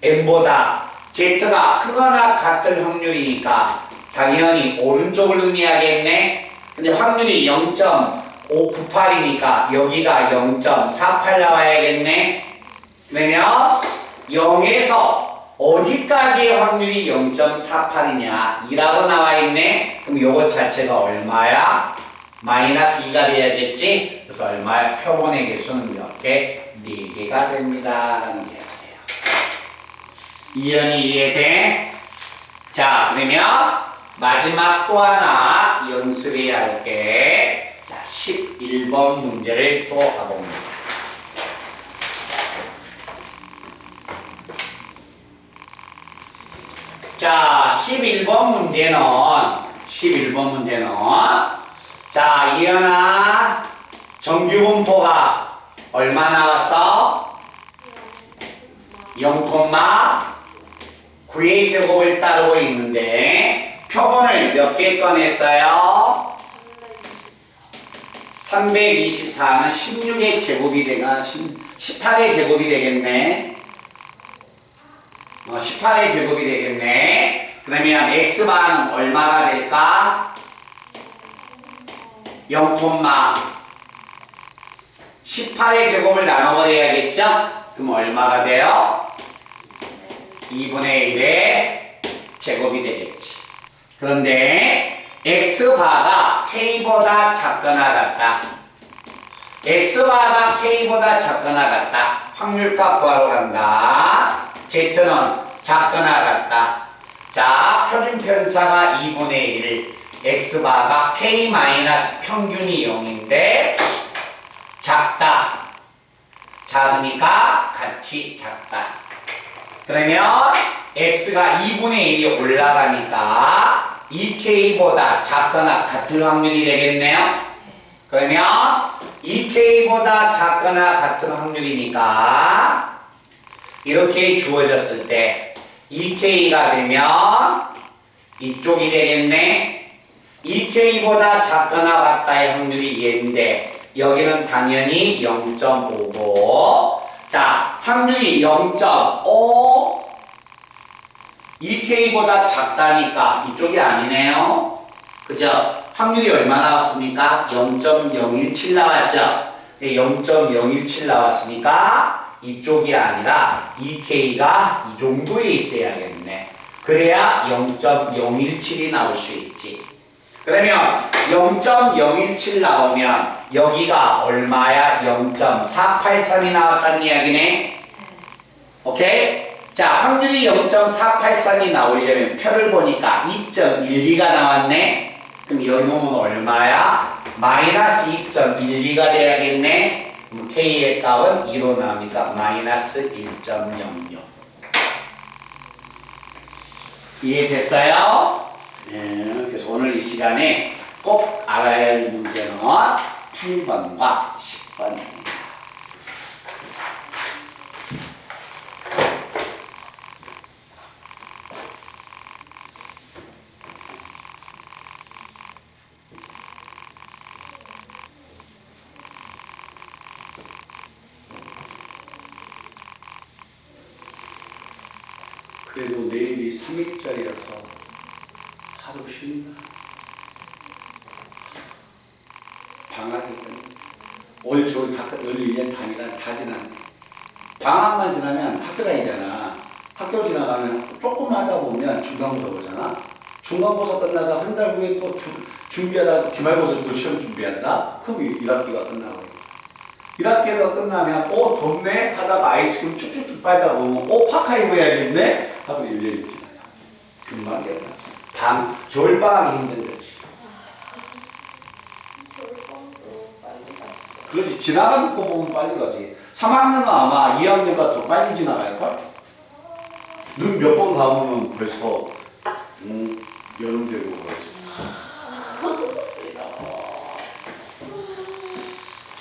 n보다 z가 크거나 같을 확률이니까 당연히 오른쪽을 의미하겠네. 근데 확률이 0.5 598이니까 여기가 0.48 나와야겠네. 그러면 0에서 어디까지의 확률이 0.48이냐? 2라고 나와있네. 그럼 요것 자체가 얼마야? 마이너스 2가 돼야겠지? 그래서 얼마야? 표본의 개수는 몇 개? 4개가 됩니다. 라는 이야기예요. 이해는 이해돼? 자, 그러면 마지막 또 하나 연습해야 할 게, 자, 11번 문제를 또 가봅니다. 자, 11번 문제는, 자, 이현아, 정규분포가 얼마 나왔어? 0,9의 제곱을 따르고 있는데, 표본을 몇 개 꺼냈어요? 324는 16의 제곱이 되나? 18의 제곱이 되겠네. 18의 제곱이 되겠네. 그러면 x반은 얼마가 될까? 18의 제곱을 나눠버려야겠죠? 그럼 얼마가 돼요? 2분의 1의 제곱이 되겠지. 그런데 x바가 k보다 작거나 같다. x바가 k보다 작거나 같다. 확률값 구하러 간다. z는 작거나 같다. 자, 표준 편차가 2분의 1. x바가 k 마이너스 평균이 0인데 작다. 작으니까 같이 작다. 그러면 x가 2분의 1이 올라가니까 2k보다 작거나 같은 확률이 되겠네요. 그러면 2k보다 작거나 같은 확률이니까 이렇게 주어졌을 때 2k가 되면 이쪽이 되겠네. 2k보다 작거나 같다의 확률이 얘인데 여기는 당연히 0.5고, 자, 확률이 0.5, 2k보다 작다니까 이쪽이 아니네요. 그죠? 확률이 얼마 나왔습니까? 0.017 나왔죠? 0.017 나왔으니까 이쪽이 아니라 2k가 이 정도에 있어야겠네. 그래야 0.017이 나올 수 있지. 그러면 0.017 나오면 여기가 얼마야? 0.483이 나왔다는 이야기네. 오케이? 자, 확률이 0.483이 나오려면 표를 보니까 2.12가 나왔네. 그럼 여기 보면 얼마야? 마이너스 2.12가 돼야겠네. 그럼 K의 값은 2로 나오니까 마이너스 1.06. 이해됐어요? 네, 그래서 오늘 이 시간에 꼭 알아야 할 문제는 8번과 10번입니다. 그래도 내일이 3일짜리라서 하루 쉰다. 방학이거든. 올 겨울 다, 올 1년 다 지났네. 방학만 지나면 학교 다니잖아. 학교 지나가면 조금 하다 보면 중간고사 보잖아. 중간고사 끝나서 한 달 후에 또 준비하다가 기말고사 또 시험 준비한다? 그럼 1학기가 끝나고. 1학기가 끝나면 덥네? 하다가 아이스크림 쭉쭉쭉 빨다 보면 파카 입어야겠네? 하고 1년이 지나요. 금방 끝나. 겨울방학이 힘든 거지. 그렇지. 지나가는 거 보면 빨리 가지. 3학년은 아마 2학년보다 더 빨리 지나갈걸? 눈 몇 번 감으면 벌써 여름 되고 그러지.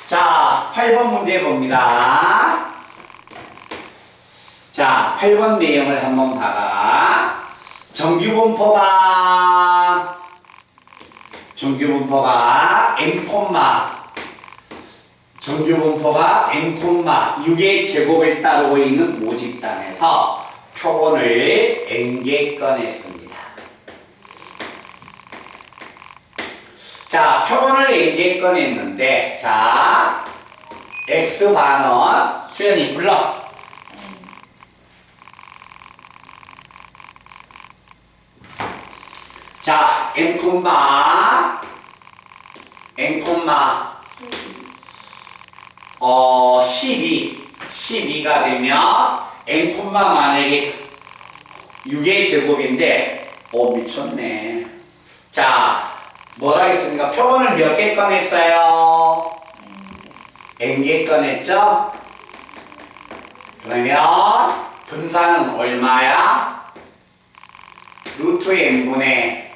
자, 8번 문제 봅니다. 자, 8번 내용을 한번 봐라. 정규분포가 n,6의 제곱을 따르고 있는 모집단에서 표본을 n개 꺼냈습니다. 자, 자, 표본을 n개 꺼냈는데, 자, x바는 수연이 불러. 자, n, n, 12가 되면 n, 만약에 6의 제곱인데, 미쳤네. 자, 뭐라 했습니까? 표본을 몇 개 꺼냈어요? n개 꺼냈죠? 그러면 분산은 얼마야? 루트 n분의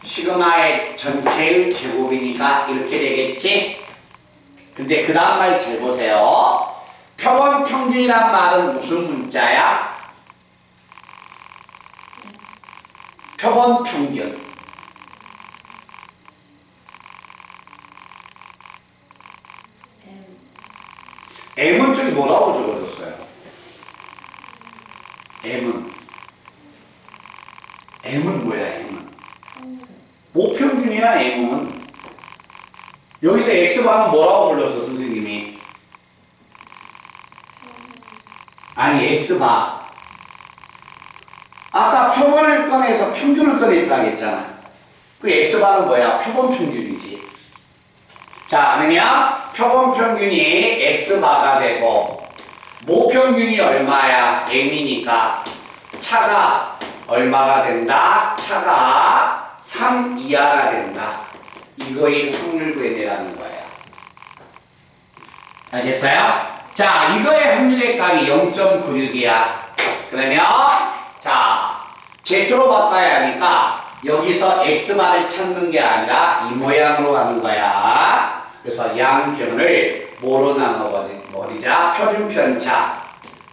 시그마의 전체의 제곱이니까 이렇게 되겠지? 근데 그 다음 말 잘 보세요. 표본 평균이란 말은 무슨 문자야? 표본 평균. M은 저기 뭐라고 적어줬어요? M은 뭐야, M은? 모평균이야, M은. 여기서 X반은 뭐라고 불렀어, 선생님이? 아니, X바. 아까 표본을 꺼내서 평균을 꺼냈다 했잖아. 그 X바는 뭐야? 표본 평균이지. 자, 그러면 표본 평균이 X바가 되고 모평균이 얼마야? M이니까 차가 얼마가 된다? 차가 3 이하가 된다. 이거의 확률 구해내라는 거예요. 알겠어요? 자, 이거의 확률의 값이 0.96이야. 그러면 자, Z로 바꿔야 하니까 여기서 X바를 찾는 게 아니라 이 모양으로 가는 거야. 그래서 양변을 뭐로 나눠버리자? 표준편차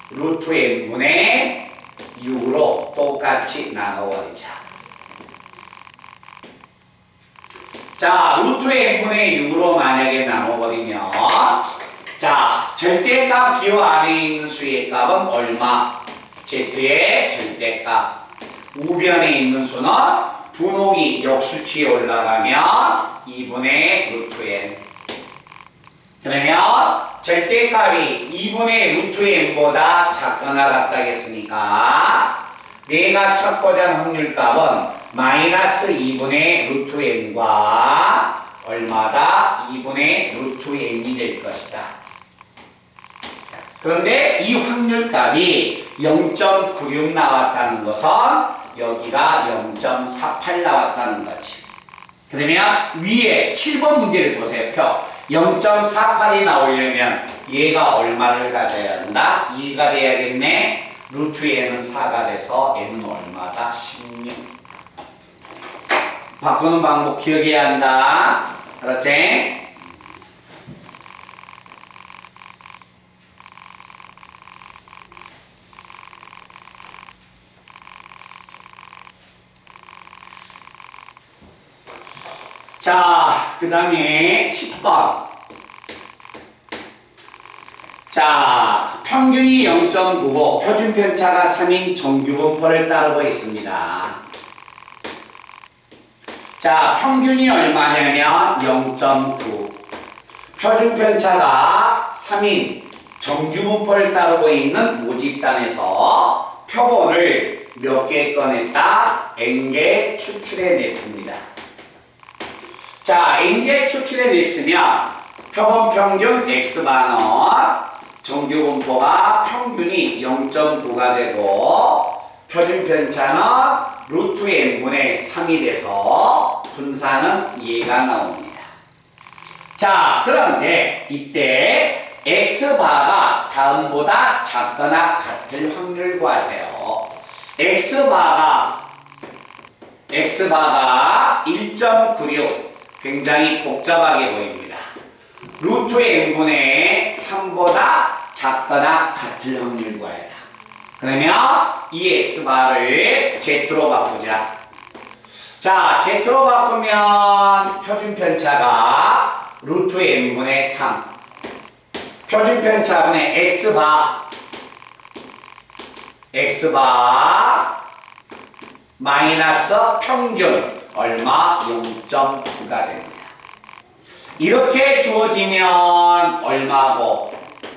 루트 n분의 6으로 똑같이 나눠버리자. 자, 루트 n분의 6으로 만약에 나눠버리면 자, 절대값 기호 안에 있는 수의 값은 얼마? Z의 절대값. 우변에 있는 수는 분홍이 역수치에 올라가면 2분의 루트 n. 그러면 절대값이 2분의 루트 n보다 작거나 같다겠으니까 내가 찾고자 하는 확률값은 마이너스 2분의 루트 n과 얼마다? 2분의 루트 n이 될 것이다. 그런데 이 확률값이 0.96 나왔다는 것은 여기가 0.48 나왔다는 거지. 그러면 위에 7번 문제를 보세요. 표. 0.48이 나오려면 얘가 얼마를 가져야 한다? 2가 돼야겠네. 루트 n은 4가 돼서 n은 얼마다? 16. 바꾸는 방법 기억해야 한다. 알았지? 자, 그 다음에 10번. 자, 평균이 0.95, 표준편차가 3인 정규분포를 따르고 있습니다. 자, 평균이 얼마냐면 0.9. 표준편차가 3인 정규분포를 따르고 있는 모집단에서 표본을 몇 개 꺼냈다? n개 추출해냈습니다. 자, n개 추출해냈으면 표본 평균 x반은 정규분포가 평균이 0.9가 되고 표준편차는 루트 n분의 3이 돼서 분산은 얘가 나옵니다. 자, 그런데 이때 x바가 다음보다 작거나 같을 확률 구하세요. x바가 1.96 굉장히 복잡하게 보입니다. 루트 n분의 3보다 작거나 같을 확률 구해라. 그러면 이 x바를 z로 바꾸자. 자, z로 바꾸면 표준편차가 루트 n분의 3 표준편차분의 x바 마이너스 평균 얼마? 0.9가 됩니다. 이렇게 주어지면 얼마고?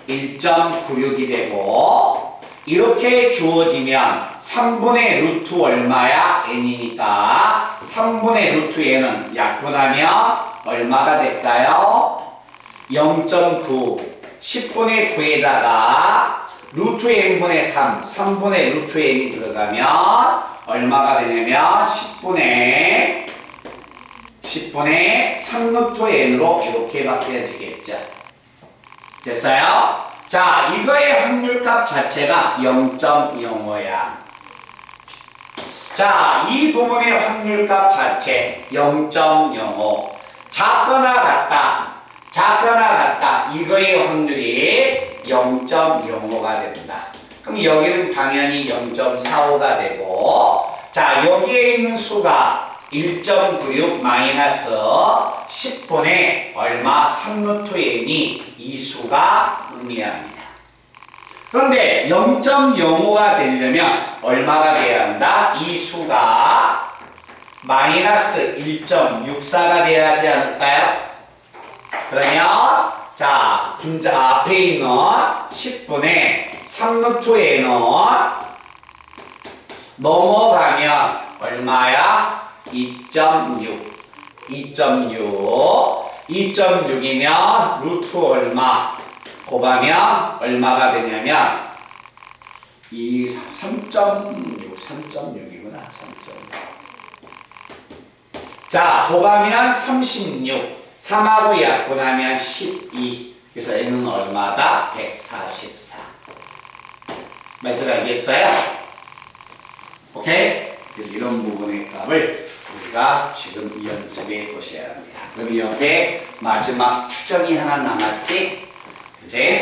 1.96이 되고 이렇게 주어지면 3분의 루트 얼마야? n이니까 3분의 루트 n은 약분하면 얼마가 될까요? 0.9 10분의 9에다가 루트 n분의 3 3분의 루트 n이 들어가면 얼마가 되냐면 10분의 3루트 n으로 이렇게 바뀌어지겠죠. 됐어요? 자, 이거의 확률값 자체가 0.05야. 자, 이 부분의 확률값 자체 0.05. 작거나 같다. 이거의 확률이 0.05가 된다. 그럼 여기는 당연히 0.45가 되고, 자, 여기에 있는 수가 1.96 마이너스 10분의 얼마? 3루트 n이 이 수가 의미합니다. 그런데 0.05가 되려면 얼마가 돼야 한다? 이 수가 마이너스 1.64가 돼야 하지 않을까요? 그러면 자, 분자 앞에 있는 10분의 3루트 n은 넘어가면 얼마야? 2.6 2.6이면 루트 얼마 곱하면 얼마가 되냐면 3.6이구나. 3.6. 자, 곱하면 36 3하고 약분하면 12 그래서 n은 얼마다? 144. 말 들어가겠어요? 오케이? 그래서 이런 부분의 값을 우리가 지금 연습해 보셔야 합니다. 그럼 옆에 마지막 추정이 하나 남았지? 이제